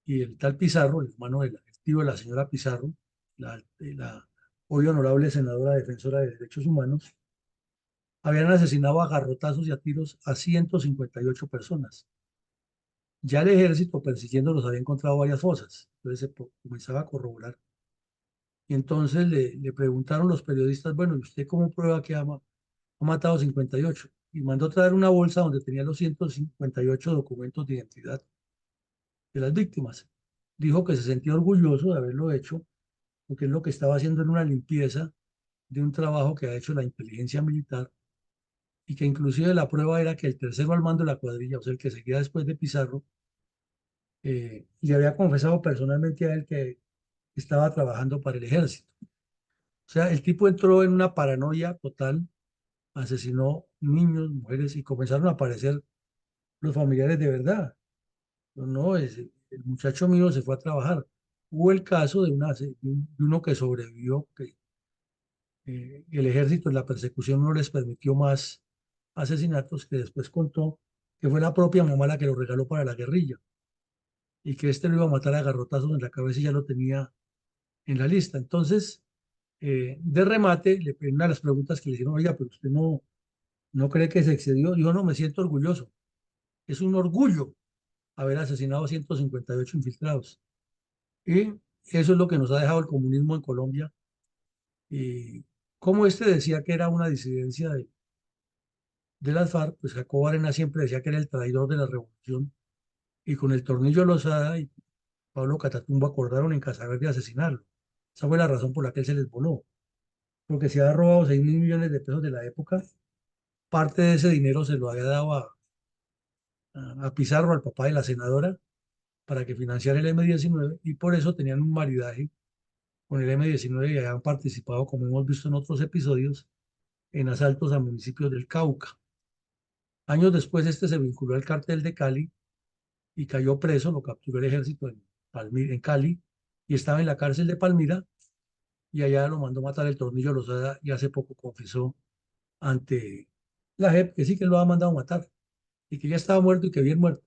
y el tal Pizarro, el hermano del tío de la señora Pizarro, la hoy honorable senadora defensora de derechos humanos, habían asesinado a garrotazos y a tiros a 158 personas. Ya el ejército persiguiéndolos había encontrado varias fosas, entonces comenzaba a corroborar. Y entonces le preguntaron los periodistas, bueno, ¿y usted cómo prueba que ha matado 58? Y mandó traer una bolsa donde tenía los 158 documentos de identidad de las víctimas. Dijo que se sentía orgulloso de haberlo hecho, porque es lo que estaba haciendo en una limpieza de un trabajo que ha hecho la inteligencia militar y que inclusive la prueba era que el tercero al mando de la cuadrilla, o sea, el que seguía después de Pizarro, le había confesado personalmente a él que estaba trabajando para el ejército. O sea, el tipo entró en una paranoia total, asesinó niños, mujeres y comenzaron a aparecer los familiares de verdad. No, el muchacho mío se fue a trabajar. Hubo el caso de uno que sobrevivió, que el ejército en la persecución no les permitió más asesinatos, que después contó que fue la propia mamá la que lo regaló para la guerrilla y que este lo iba a matar a garrotazos en la cabeza y ya lo tenía en la lista. Entonces, de remate, una de las preguntas que le hicieron, oiga, pero usted no cree que se excedió. Yo no me siento orgulloso. Es un orgullo haber asesinado a 158 infiltrados. Y eso es lo que nos ha dejado el comunismo en Colombia. Y como este decía que era una disidencia de las FARC, pues Jacobo Arena siempre decía que era el traidor de la revolución. Y con el Tornillo Lozada y Pablo Catatumbo acordaron en Casaverde asesinarlo. Esa fue la razón por la que él se les voló. Porque se había robado 6.000 millones de pesos de la época. Parte de ese dinero se lo había dado a Pizarro, al papá de la senadora, para que financiara el M-19 y por eso tenían un maridaje con el M-19 y habían participado, como hemos visto en otros episodios, en asaltos a municipios del Cauca. Años después este se vinculó al cártel de Cali y cayó preso, lo capturó el ejército en Cali y estaba en la cárcel de Palmira y allá lo mandó matar el Tornillo Lozada y hace poco confesó ante la JEP que sí que lo ha mandado matar y que ya estaba muerto y que bien muerto.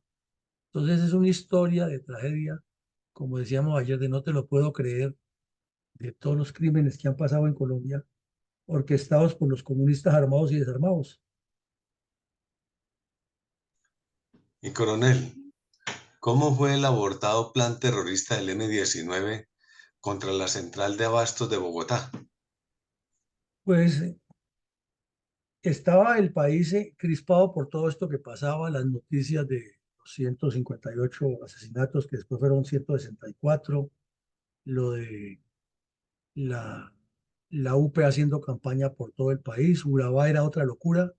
Entonces es una historia de tragedia, como decíamos ayer, de no te lo puedo creer, de todos los crímenes que han pasado en Colombia, orquestados por los comunistas armados y desarmados. Y coronel, ¿cómo fue el abortado plan terrorista del M-19 contra la central de abastos de Bogotá? Pues estaba el país crispado por todo esto que pasaba, las noticias de los 158 asesinatos que después fueron 164, lo de la UP haciendo campaña por todo el país. Urabá era otra locura,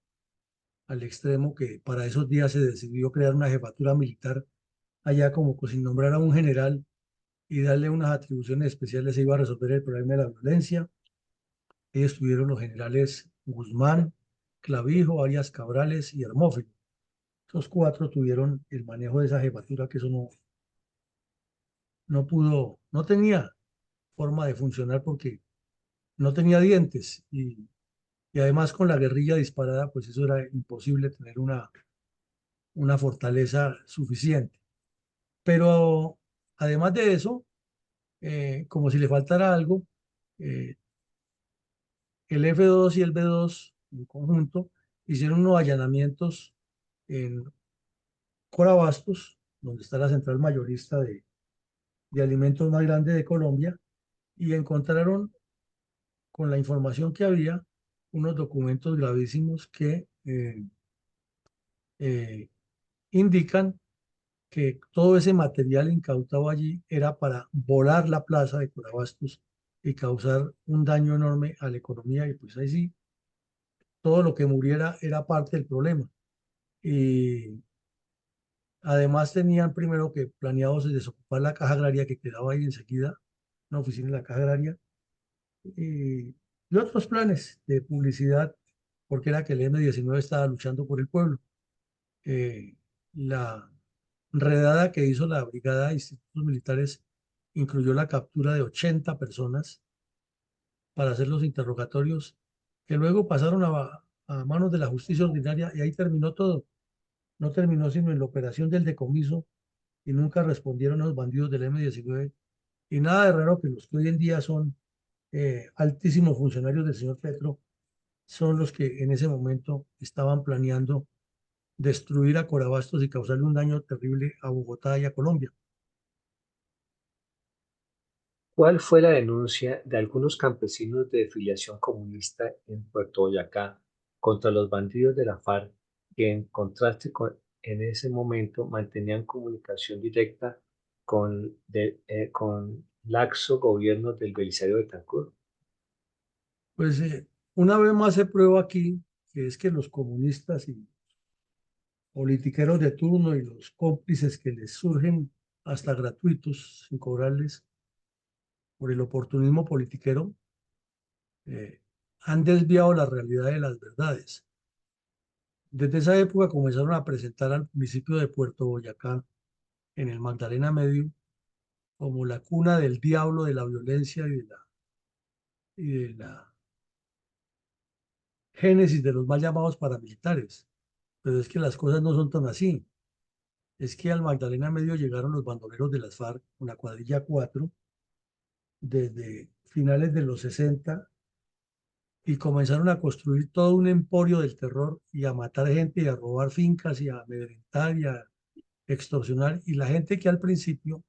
al extremo que para esos días se decidió crear una jefatura militar allá como que sin nombrar a un general y darle unas atribuciones especiales se iba a resolver el problema de la violencia. Ellos estuvieron los generales Guzmán, Clavijo, Arias Cabrales y Hermófilo. Esos cuatro tuvieron el manejo de esa jefatura que eso no pudo, no tenía forma de funcionar porque no tenía dientes y además con la guerrilla disparada, pues eso era imposible tener una fortaleza suficiente. Pero además de eso, como si le faltara algo, eh, el F2 y el B2 en conjunto hicieron unos allanamientos en Corabastos, donde está la central mayorista de alimentos más grande de Colombia, y encontraron con la información que había unos documentos gravísimos que eh, indican que todo ese material incautado allí era para volar la plaza de Corabastos y causar un daño enorme a la economía. Y pues ahí sí, todo lo que muriera era parte del problema. Y además tenían primero que planeados desocupar la caja agraria que quedaba ahí enseguida, una oficina de la caja agraria, y otros planes de publicidad, porque era que el M-19 estaba luchando por el pueblo. La redada que hizo la Brigada de Institutos Militares incluyó la captura de 80 personas para hacer los interrogatorios, que luego pasaron a manos de la justicia ordinaria y ahí terminó todo. No terminó sino en la operación del decomiso y nunca respondieron a los bandidos del M-19. Y nada de raro que los que hoy en día son altísimos funcionarios del señor Petro son los que en ese momento estaban planeando destruir a Corabastos y causarle un daño terrible a Bogotá y a Colombia. ¿Cuál fue la denuncia de algunos campesinos de filiación comunista en Puerto Boyacá contra los bandidos de la FARC que, en contraste en ese momento, mantenían comunicación directa con laxo gobierno del Belisario Betancur? Pues una vez más se prueba aquí que es que los comunistas y politiqueros de turno y los cómplices que les surgen hasta gratuitos, sin cobrarles, por el oportunismo politiquero, han desviado la realidad de las verdades. Desde esa época comenzaron a presentar al municipio de Puerto Boyacá, en el Magdalena Medio, como la cuna del diablo, de la violencia y de la génesis de los mal llamados paramilitares. Pero es que las cosas no son tan así. Es que al Magdalena Medio llegaron los bandoleros de las FARC, una cuadrilla 4, desde finales de los 60 y comenzaron a construir todo un emporio del terror y a matar gente y a robar fincas y a amedrentar y a extorsionar. Y la gente que al principio,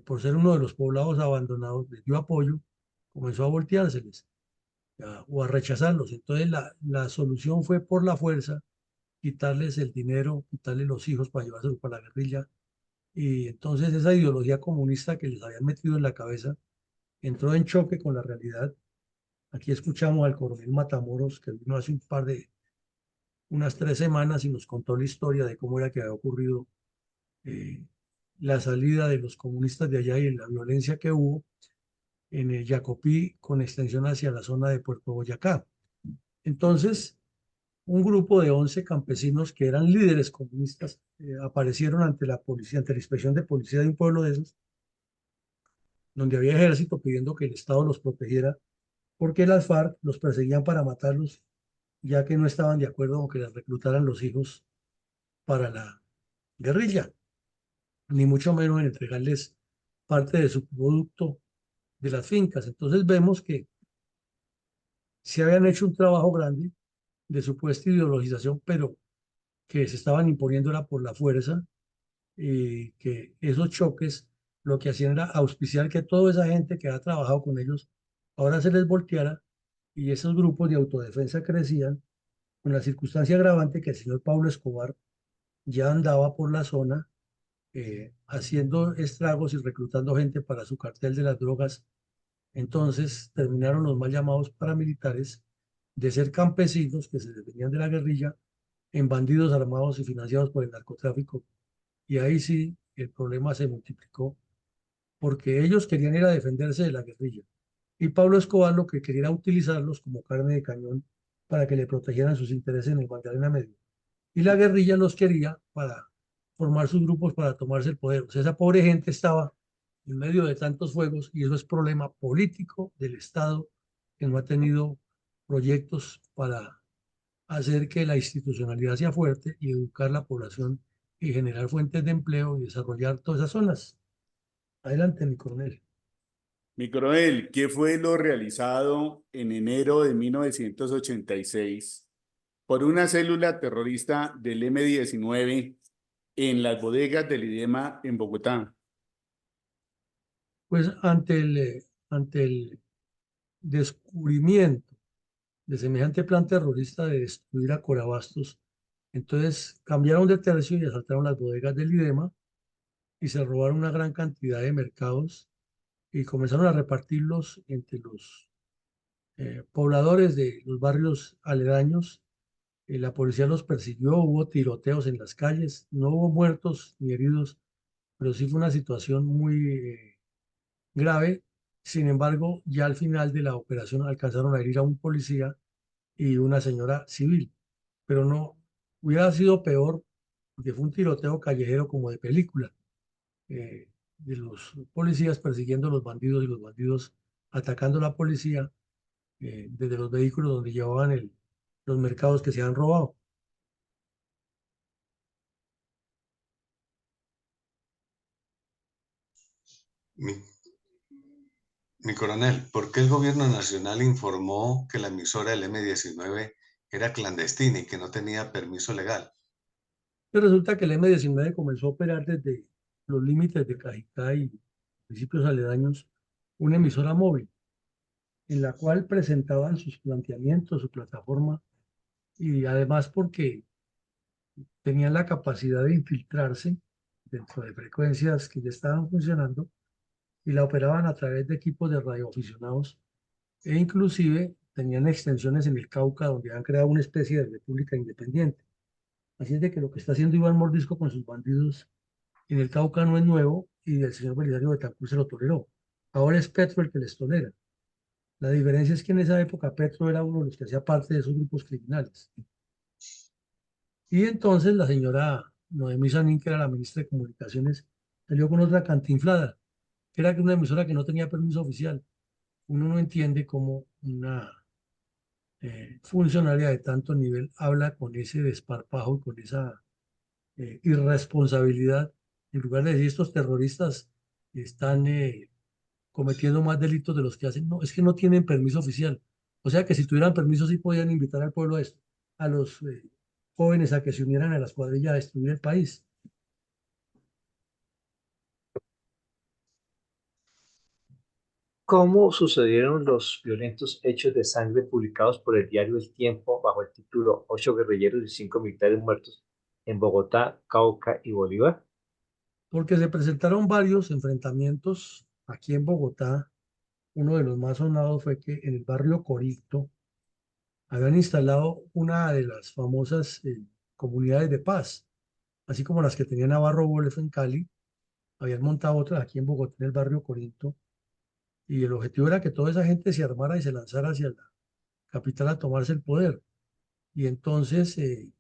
por ser uno de los poblados abandonados, les dio apoyo, comenzó a volteárseles o a rechazarlos. Entonces la solución fue por la fuerza, quitarles el dinero, quitarles los hijos para llevárselos para la guerrilla. Y entonces esa ideología comunista que les habían metido en la cabeza entró en choque con la realidad. Aquí escuchamos al coronel Matamoros, que vino hace unas 3 semanas y nos contó la historia de cómo era que había ocurrido eh, la salida de los comunistas de allá y la violencia que hubo en el Yacopí con extensión hacia la zona de Puerto Boyacá. Entonces, un grupo de 11 campesinos que eran líderes comunistas aparecieron ante la policía, ante la inspección de policía de un pueblo de esos, donde había ejército pidiendo que el Estado los protegiera, porque las FARC los perseguían para matarlos, ya que no estaban de acuerdo con que les reclutaran los hijos para la guerrilla, ni mucho menos en entregarles parte de su producto de las fincas. Entonces vemos que se habían hecho un trabajo grande de supuesta ideologización, pero que se estaban imponiendo era por la fuerza, y que esos choques lo que hacían era auspiciar que toda esa gente que ha trabajado con ellos ahora se les volteara y esos grupos de autodefensa crecían, con la circunstancia agravante que el señor Pablo Escobar ya andaba por la zona haciendo estragos y reclutando gente para su cartel de las drogas. Entonces terminaron los mal llamados paramilitares de ser campesinos que se defendían de la guerrilla en bandidos armados y financiados por el narcotráfico. Y ahí sí el problema se multiplicó porque ellos querían ir a defenderse de la guerrilla. Y Pablo Escobar lo que quería era utilizarlos como carne de cañón para que le protegieran sus intereses en el Magdalena Medio. Y la guerrilla los quería para formar sus grupos para tomarse el poder. O sea, esa pobre gente estaba en medio de tantos fuegos y eso es problema político del Estado que no ha tenido proyectos para hacer que la institucionalidad sea fuerte y educar la población y generar fuentes de empleo y desarrollar todas esas zonas. Adelante, mi coronel. Mi coronel, ¿qué fue lo realizado en enero de 1986 por una célula terrorista del M-19 en las bodegas del IDEMA en Bogotá? Pues ante el descubrimiento de semejante plan terrorista de destruir a Corabastos, entonces cambiaron de tercio y asaltaron las bodegas del IDEMA y se robaron una gran cantidad de mercados y comenzaron a repartirlos entre los pobladores de los barrios aledaños. La policía los persiguió, hubo tiroteos en las calles, no hubo muertos ni heridos, pero sí fue una situación muy grave. Sin embargo, ya al final de la operación alcanzaron a herir a un policía y una señora civil, pero no hubiera sido peor porque fue un tiroteo callejero como de película, de los policías persiguiendo a los bandidos y los bandidos atacando a la policía desde los vehículos donde llevaban los mercados que se han robado. Mi, mi coronel, ¿por qué el gobierno nacional informó que la emisora del M-19 era clandestina y que no tenía permiso legal? Pero resulta que el M-19 comenzó a operar desde los límites de Cajicá y municipios aledaños una emisora móvil en la cual presentaban sus planteamientos, su plataforma, y además porque tenían la capacidad de infiltrarse dentro de frecuencias que ya estaban funcionando y la operaban a través de equipos de radioaficionados e inclusive tenían extensiones en el Cauca donde han creado una especie de república independiente. Así es de que lo que está haciendo Iván Mordisco con sus bandidos en el Cauca no es nuevo y el señor Belisario Betancur se lo toleró. Ahora es Petro el que les tolera. La diferencia es que en esa época Petro era uno de los que hacía parte de esos grupos criminales. Y entonces la señora Noemí Sanín, que era la ministra de Comunicaciones, salió con otra cantinflada, que era una emisora que no tenía permiso oficial. Uno no entiende cómo una funcionaria de tanto nivel habla con ese desparpajo y con esa irresponsabilidad, en lugar de decir estos terroristas están cometiendo más delitos de los que hacen. No, es que no tienen permiso oficial. O sea que si tuvieran permiso sí podían invitar al pueblo a esto, a los jóvenes a que se unieran a las cuadrillas a destruir el país. ¿Cómo sucedieron los violentos hechos de sangre publicados por el diario El Tiempo bajo el título 8 guerrilleros y 5 militares muertos en Bogotá, Cauca y Bolívar? Porque se presentaron varios enfrentamientos aquí en Bogotá. Uno de los más sonados fue que en el barrio Corito habían instalado una de las famosas comunidades de paz, así como las que tenía Navarro Wolf en Cali, habían montado otras aquí en Bogotá, en el barrio Corinto, y el objetivo era que toda esa gente se armara y se lanzara hacia la capital a tomarse el poder. Y entonces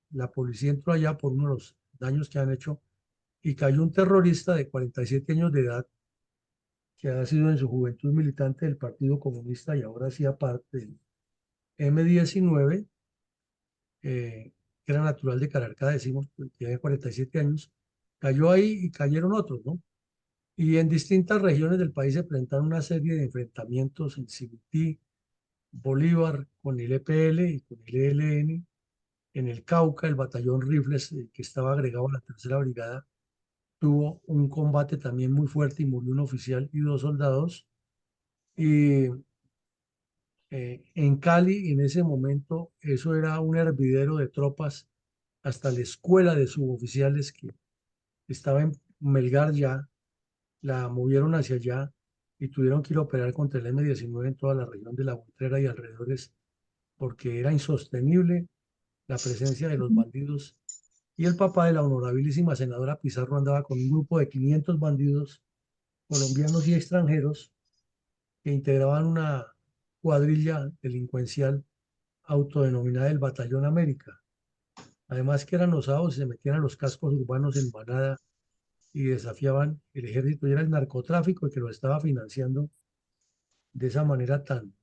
la policía entró allá por uno de los daños que han hecho y cayó un terrorista de 47 años de edad que ha sido en su juventud militante del Partido Comunista y ahora hacía parte del M-19, que era natural de Cararca, decimos, tiene 47 años, cayó ahí y cayeron otros, ¿no? Y en distintas regiones del país se presentaron una serie de enfrentamientos en Cibití, Bolívar, con el EPL y con el ELN, en el Cauca, el batallón Rifles, que estaba agregado a la tercera brigada, tuvo un combate también muy fuerte y murió un oficial y dos soldados. Y en Cali, en ese momento, eso era un hervidero de tropas, hasta la escuela de suboficiales que estaba en Melgar ya, la movieron hacia allá y tuvieron que ir a operar contra el M-19 en toda la región de La Buitrera y alrededores, porque era insostenible la presencia de los bandidos. Y el papá de la honorabilísima senadora Pizarro andaba con un grupo de 500 bandidos colombianos y extranjeros que integraban una cuadrilla delincuencial autodenominada el Batallón América. Además que eran osados y se metían a los cascos urbanos en manada y desafiaban el ejército y era el narcotráfico el que lo estaba financiando de esa manera tan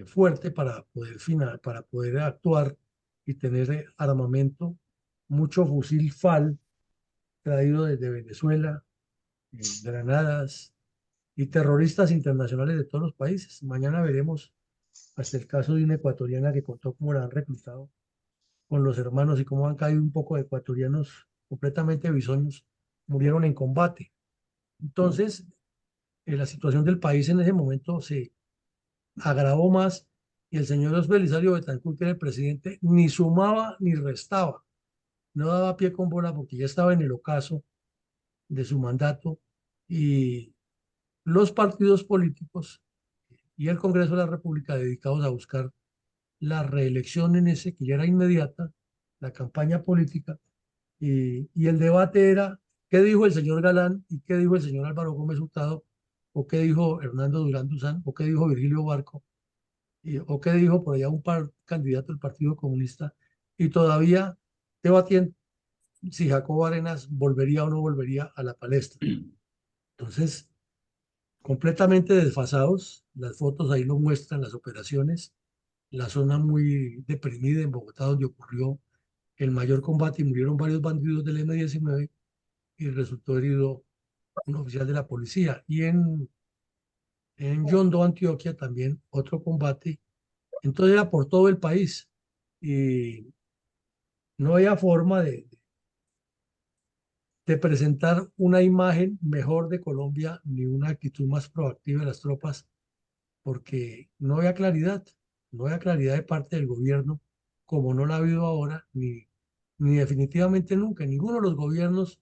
fuerte para poder actuar y tener armamento, mucho fusil FAL traído desde Venezuela, granadas y terroristas internacionales de todos los países. Mañana veremos hasta el caso de una ecuatoriana que contó cómo la han reclutado con los hermanos y cómo han caído un poco de ecuatorianos completamente bisoños, murieron en combate. Entonces, la situación del país en ese momento se agravó más y el señor Belisario Betancur, que era el presidente, ni sumaba ni restaba, no daba pie con bola porque ya estaba en el ocaso de su mandato y los partidos políticos y el Congreso de la República dedicados a buscar la reelección en ese, que ya era inmediata, la campaña política, y el debate era qué dijo el señor Galán y qué dijo el señor Álvaro Gómez Hurtado, o qué dijo Hernando Durán Duzán, o qué dijo Virgilio Barco, o qué dijo por allá un candidato del Partido Comunista, y todavía debatían si Jacobo Arenas volvería o no volvería a la palestra. Entonces, completamente desfasados, las fotos ahí lo muestran, las operaciones, la zona muy deprimida en Bogotá, donde ocurrió el mayor combate y murieron varios bandidos del M-19 y resultó herido un oficial de la policía. Y en Yondó, Antioquia, también otro combate. Entonces era por todo el país y no había forma de presentar una imagen mejor de Colombia ni una actitud más proactiva de las tropas porque no había claridad de parte del gobierno, como no la ha habido ahora, ni definitivamente nunca. En ninguno de los gobiernos,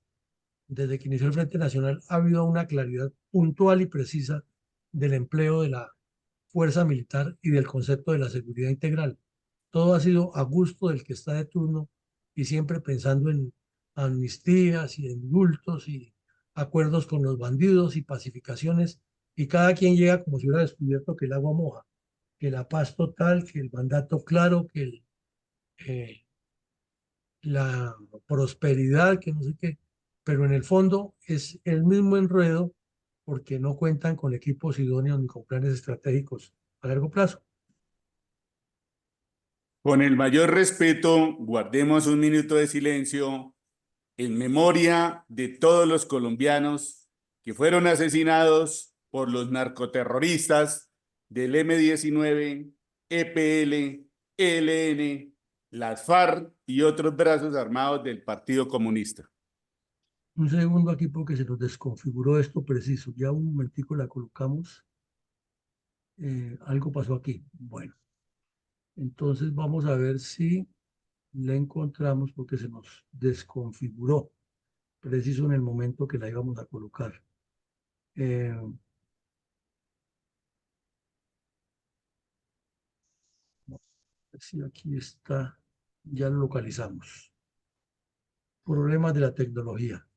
desde que inició el Frente Nacional, ha habido una claridad puntual y precisa del empleo de la fuerza militar y del concepto de la seguridad integral. Todo ha sido a gusto del que está de turno y siempre pensando en amnistías y indultos y acuerdos con los bandidos y pacificaciones, y cada quien llega como si hubiera descubierto que el agua moja, que la paz total, que el mandato claro, que eh, la prosperidad, que no sé qué, pero en el fondo es el mismo enredo porque no cuentan con equipos idóneos ni con planes estratégicos a largo plazo. Con el mayor respeto, guardemos un minuto de silencio en memoria de todos los colombianos que fueron asesinados por los narcoterroristas del M-19, EPL, ELN, las FARC y otros brazos armados del Partido Comunista. Un segundo aquí porque se nos desconfiguró esto preciso. Ya un momentico la colocamos. Algo pasó aquí. Bueno, entonces vamos a ver si la encontramos porque se nos desconfiguró preciso en el momento que la íbamos a colocar. Si aquí está, ya lo localizamos. Problemas de la tecnología.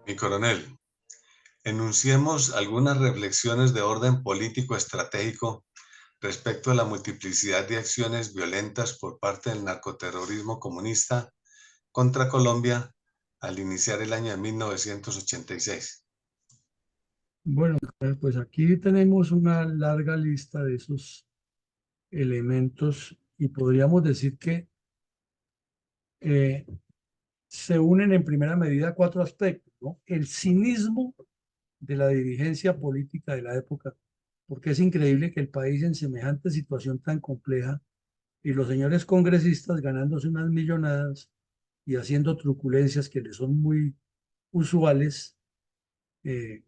Mi coronel, Enunciemos algunas reflexiones de orden político estratégico respecto a la multiplicidad de acciones violentas por parte del narcoterrorismo comunista contra Colombia al iniciar el año de 1986. Bueno, pues aquí tenemos una larga lista de esos elementos y podríamos decir que se unen en primera medida cuatro aspectos, ¿no? El cinismo de la dirigencia política de la época, porque es increíble que el país en semejante situación tan compleja y los señores congresistas ganándose unas millonadas y haciendo truculencias que les son muy usuales, en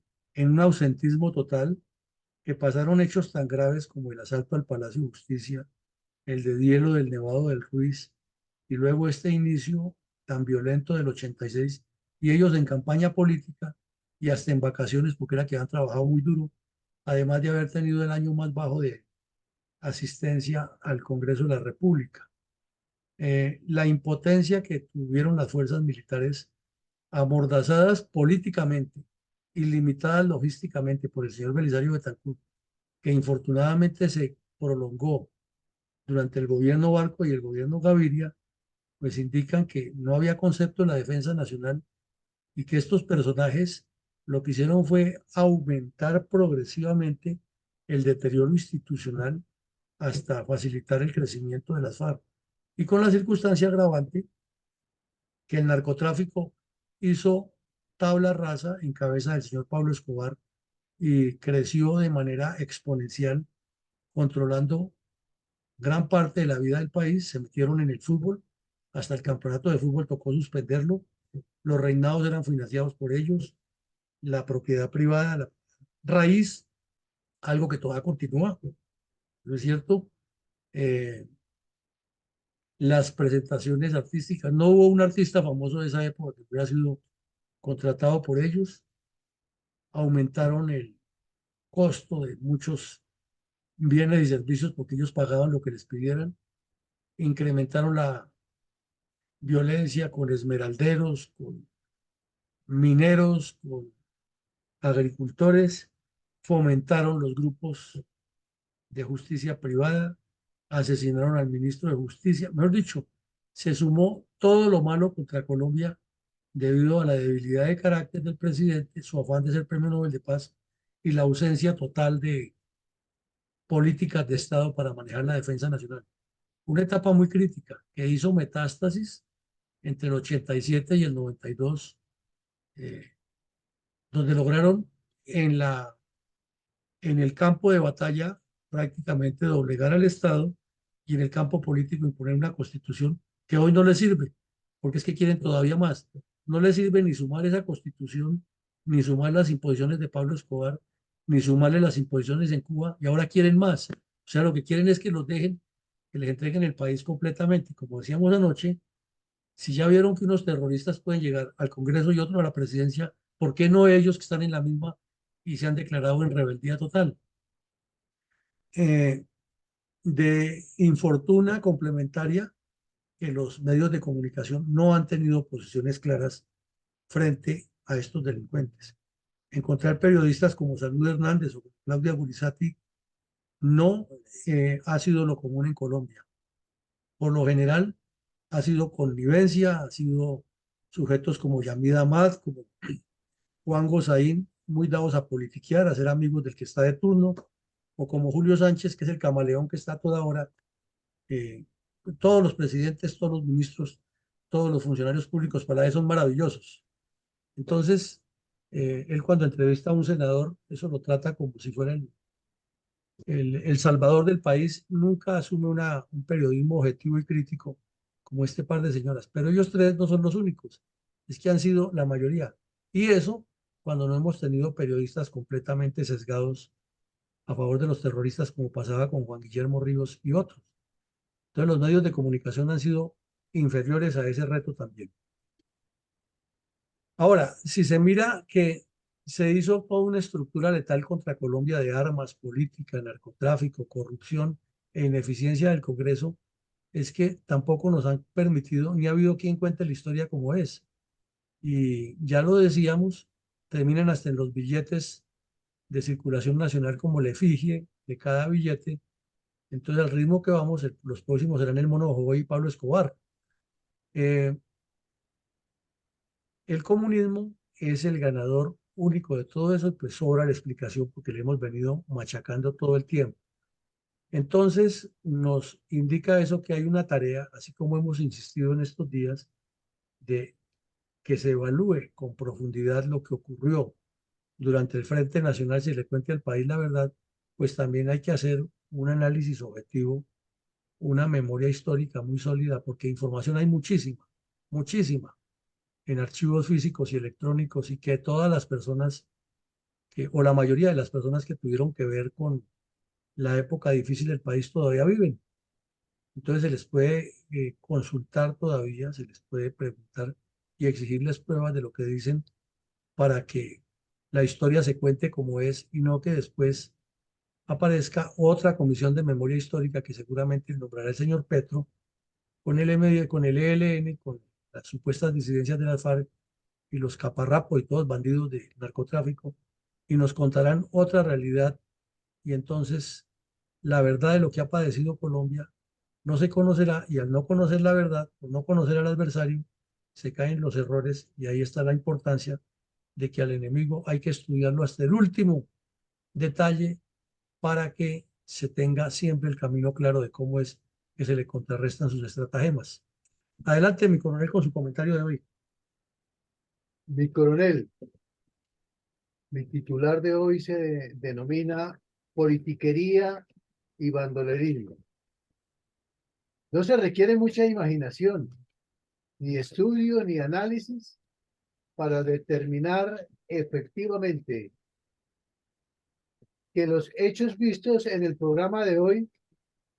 un ausentismo total, que pasaron hechos tan graves como el asalto al Palacio de Justicia, el de Dielo del Nevado del Ruiz, y luego este inicio tan violento del 86, y ellos en campaña política y hasta en vacaciones, porque era que han trabajado muy duro, además de haber tenido el año más bajo de asistencia al Congreso de la República. La impotencia que tuvieron las fuerzas militares amordazadas políticamente y limitadas logísticamente por el señor Belisario Betancur, que infortunadamente se prolongó durante el gobierno Barco y el gobierno Gaviria, pues indican que no había concepto de la defensa nacional y que estos personajes lo que hicieron fue aumentar progresivamente el deterioro institucional hasta facilitar el crecimiento de las FARC. Y con la circunstancia agravante que el narcotráfico hizo tabla rasa en cabeza del señor Pablo Escobar y creció de manera exponencial, controlando gran parte de la vida del país. Se metieron en el fútbol, hasta el campeonato de fútbol tocó suspenderlo, los reinados eran financiados por ellos, la propiedad privada, la raíz, algo que todavía continúa, ¿no es cierto? Las presentaciones artísticas, no hubo un artista famoso de esa época que hubiera sido contratado por ellos, aumentaron el costo de muchos bienes y servicios porque ellos pagaban lo que les pidieran, incrementaron la violencia con esmeralderos, con mineros, con agricultores, fomentaron los grupos de justicia privada, asesinaron al ministro de Justicia, mejor dicho, se sumó todo lo malo contra Colombia debido a la debilidad de carácter del presidente, su afán de ser premio Nobel de Paz y la ausencia total de políticas de Estado para manejar la defensa nacional. Una etapa muy crítica que hizo metástasis entre el 87 y el 92, donde lograron en el campo de batalla prácticamente doblegar al Estado y en el campo político imponer una constitución que hoy no les sirve, porque es que quieren todavía más. No les sirve ni sumar esa constitución, ni sumar las imposiciones de Pablo Escobar, ni sumarle las imposiciones en Cuba, y ahora quieren más. O sea, lo que quieren es que los dejen, que les entreguen el país completamente. Como decíamos anoche, si ya vieron que unos terroristas pueden llegar al Congreso y otros a la presidencia, ¿por qué no ellos que están en la misma y se han declarado en rebeldía total? De infortuna complementaria que los medios de comunicación no han tenido posiciones claras frente a estos delincuentes. Encontrar periodistas como Salud Hernández o Claudia Gurizati no ha sido lo común en Colombia. Por lo general ha sido connivencia, ha sido sujetos como Yamid Amad, como Juan Gozaín, muy dados a politiquear, a ser amigos del que está de turno, o como Julio Sánchez, que es el camaleón que está a toda hora. Todos los presidentes, todos los ministros, todos los funcionarios públicos para él son maravillosos. Entonces, él cuando entrevista a un senador, eso lo trata como si fuera el salvador del país, nunca asume un periodismo objetivo y crítico como este par de señoras. Pero ellos tres no son los únicos, es que han sido la mayoría. Y eso cuando no hemos tenido periodistas completamente sesgados a favor de los terroristas, como pasaba con Juan Guillermo Ríos y otros. Entonces los medios de comunicación han sido inferiores a ese reto también. Ahora, si se mira que se hizo toda una estructura letal contra Colombia de armas, política, narcotráfico, corrupción e ineficiencia del Congreso, es que tampoco nos han permitido, ni ha habido quien cuente la historia como es. Y ya lo decíamos, terminan hasta en los billetes de circulación nacional como la efigie de cada billete. Entonces, al ritmo que vamos, los próximos serán el Mono Jojoy y Pablo Escobar. El comunismo es el ganador único de todo eso, pues sobra la explicación porque le hemos venido machacando todo el tiempo. Entonces, nos indica eso que hay una tarea, así como hemos insistido en estos días, de que se evalúe con profundidad lo que ocurrió durante el Frente Nacional, si le cuente al país la verdad, pues también hay que hacer un análisis objetivo, una memoria histórica muy sólida, porque información hay muchísima, muchísima, en archivos físicos y electrónicos, y que todas las personas, o la mayoría de las personas que tuvieron que ver con la época difícil del país todavía viven. Entonces se les puede consultar todavía, se les puede preguntar y exigirles pruebas de lo que dicen para que la historia se cuente como es y no que después aparezca otra comisión de memoria histórica que seguramente nombrará el señor Petro con el con el ELN, con las supuestas disidencias de las FARC y los caparrapos y todos bandidos de narcotráfico, y nos contarán otra realidad, y entonces la verdad de lo que ha padecido Colombia no se conocerá, y al no conocer la verdad, o no conocer al adversario, se caen los errores, y ahí está la importancia de que al enemigo hay que estudiarlo hasta el último detalle para que se tenga siempre el camino claro de cómo es que se le contrarrestan sus estratagemas. Adelante, mi coronel, con su comentario de hoy. Mi coronel, mi titular de hoy se denomina politiquería y bandolerismo. No se requiere mucha imaginación, ni estudio, ni análisis para determinar efectivamente que los hechos vistos en el programa de hoy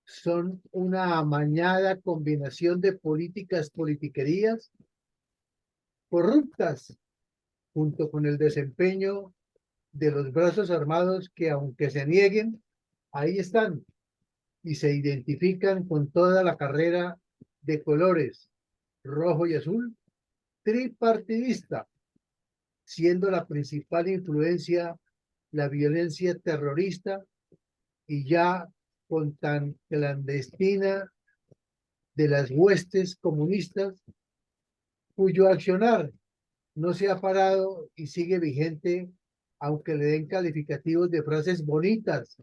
son una amañada combinación de politiquerías corruptas, junto con el desempeño de los brazos armados que, aunque se nieguen, ahí están y se identifican con toda la carrera de colores rojo y azul tripartidista, siendo la principal influencia la violencia terrorista y ya con tan clandestina de las huestes comunistas, cuyo accionar no se ha parado y sigue vigente, aunque le den calificativos de frases bonitas,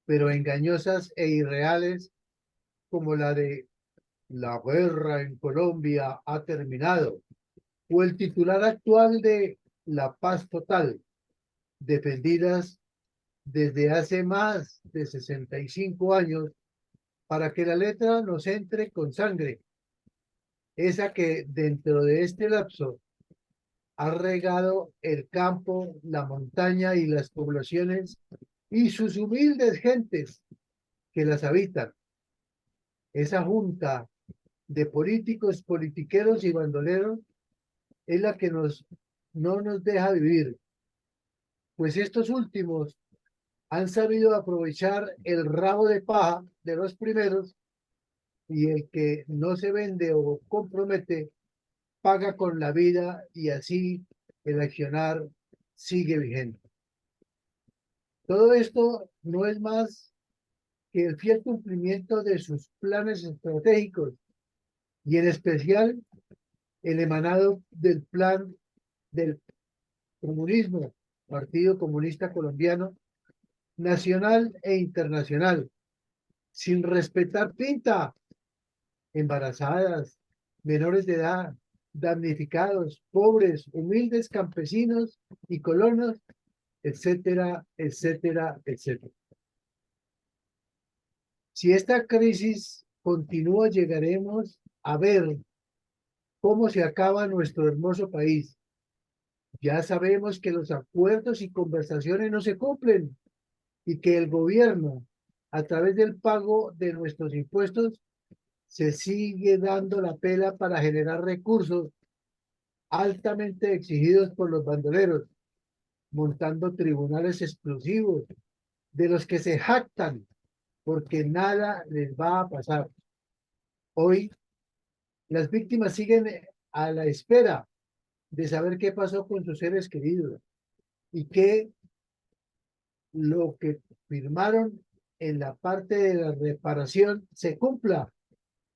pero engañosas e irreales, como la de "la guerra en Colombia ha terminado", o el titular actual de "la paz total", defendidas desde hace más de 65 años para que la letra nos entre con sangre, esa que dentro de este lapso ha regado el campo, la montaña y las poblaciones y sus humildes gentes que las habitan. Esa junta de políticos, politiqueros y bandoleros es la que no nos deja vivir, pues estos últimos han sabido aprovechar el rabo de paja de los primeros, y el que no se vende o compromete paga con la vida, y así el accionar sigue vigente. Todo esto no es más que el fiel cumplimiento de sus planes estratégicos, y en especial el emanado del plan del comunismo, Partido Comunista Colombiano, nacional e internacional, sin respetar pinta, embarazadas, menores de edad, damnificados, pobres, humildes campesinos y colonos, etcétera, etcétera, etcétera. Si esta crisis continúa, llegaremos a ver cómo se acaba nuestro hermoso país. Ya sabemos que los acuerdos y conversaciones no se cumplen y que el gobierno, a través del pago de nuestros impuestos, se sigue dando la pela para generar recursos altamente exigidos por los bandoleros, montando tribunales exclusivos de los que se jactan porque nada les va a pasar. Hoy las víctimas siguen a la espera de saber qué pasó con sus seres queridos y que lo que firmaron en la parte de la reparación se cumpla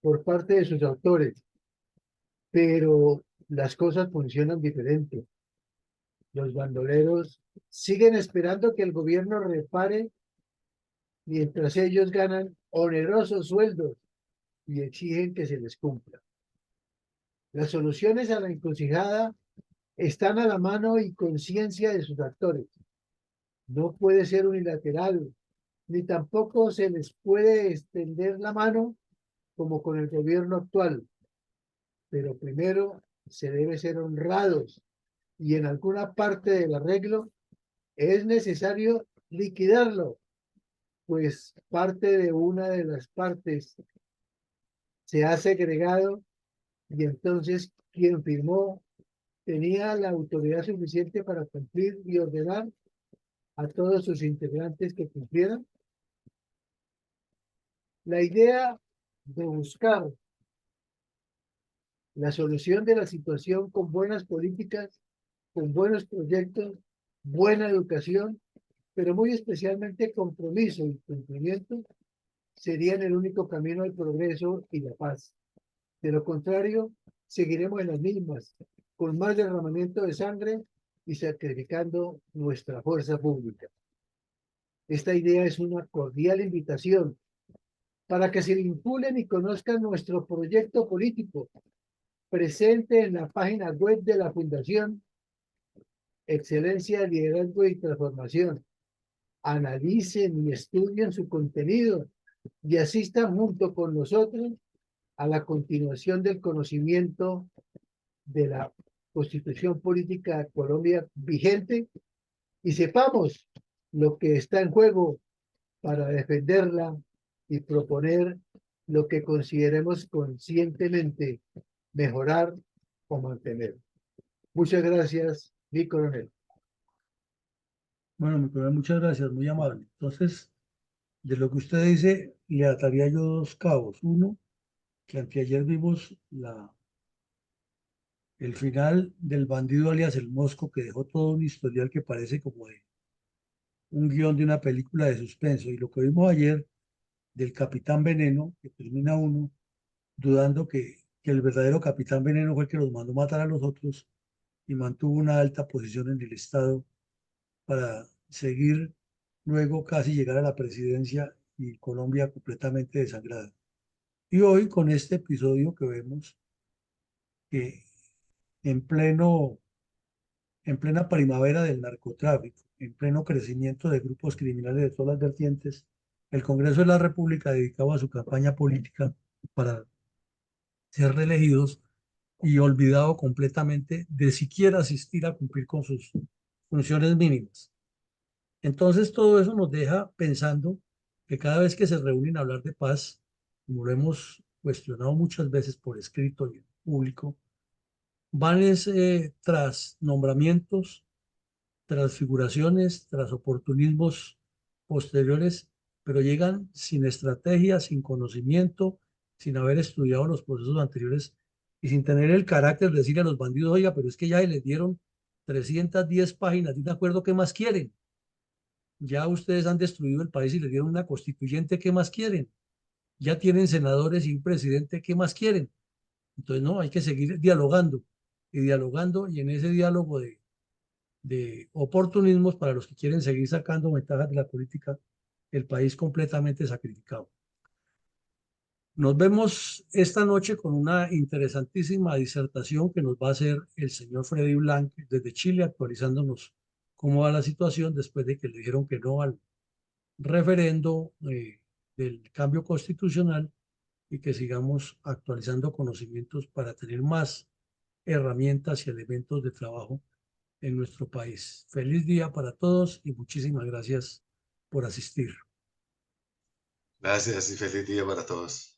por parte de sus autores. Pero las cosas funcionan diferente. Los bandoleros siguen esperando que el gobierno repare mientras ellos ganan onerosos sueldos y exigen que se les cumpla. Las soluciones a la encrucijada están a la mano y conciencia de sus actores. No puede ser unilateral, ni tampoco se les puede extender la mano como con el gobierno actual. Pero primero se debe ser honrados y en alguna parte del arreglo es necesario liquidarlo, pues parte de una de las partes se ha segregado y entonces quien firmó tenía la autoridad suficiente para cumplir y ordenar a todos sus integrantes que cumplieran. La idea de buscar la solución de la situación con buenas políticas, con buenos proyectos, buena educación, pero muy especialmente compromiso y cumplimiento, serían el único camino al progreso y la paz. De lo contrario, seguiremos en las mismas, con más derramamiento de sangre y sacrificando nuestra fuerza pública. Esta idea es una cordial invitación para que se vinculen y conozcan nuestro proyecto político presente en la página web de la Fundación Excelencia, Liderazgo y Transformación. Analicen y estudien su contenido y asistan junto con nosotros a la continuación del conocimiento de la Constitución Política de Colombia vigente y sepamos lo que está en juego para defenderla y proponer lo que consideremos conscientemente mejorar o mantener. Muchas gracias, mi coronel. Bueno, mi coronel, muchas gracias, muy amable. Entonces, de lo que usted dice, le ataría yo dos cabos. Uno, que anteayer vimos el final del bandido alias El Mosco, que dejó todo un historial que parece como de un guión de una película de suspenso. Y lo que vimos ayer del Capitán Veneno, que termina uno dudando que el verdadero Capitán Veneno fue el que los mandó matar a los otros y mantuvo una alta posición en el Estado para seguir luego casi llegar a la presidencia y Colombia completamente desangrada. Y hoy con este episodio que vemos que en plena primavera del narcotráfico, en pleno crecimiento de grupos criminales de todas las vertientes, el Congreso de la República dedicaba a su campaña política para ser reelegidos y olvidado completamente de siquiera asistir a cumplir con sus funciones mínimas. Entonces todo eso nos deja pensando que cada vez que se reúnen a hablar de paz, como lo hemos cuestionado muchas veces por escrito y en público, van tras nombramientos, tras figuraciones, tras oportunismos posteriores, pero llegan sin estrategia, sin conocimiento, sin haber estudiado los procesos anteriores y sin tener el carácter de decirle a los bandidos, oiga, pero es que ya les dieron 310 páginas de un acuerdo, ¿qué más quieren? Ya ustedes han destruido el país y les dieron una constituyente, ¿qué más quieren? Ya tienen senadores y un presidente, ¿qué más quieren? Entonces, no, hay que seguir dialogando y en ese diálogo de oportunismos para los que quieren seguir sacando ventajas de la política, el país completamente sacrificado. Nos vemos esta noche con una interesantísima disertación que nos va a hacer el señor Freddy Blanc desde Chile, actualizándonos cómo va la situación después de que le dijeron que no al referendo del cambio constitucional y que sigamos actualizando conocimientos para tener más herramientas y elementos de trabajo en nuestro país. Feliz día para todos y muchísimas gracias por asistir. Gracias y feliz día para todos.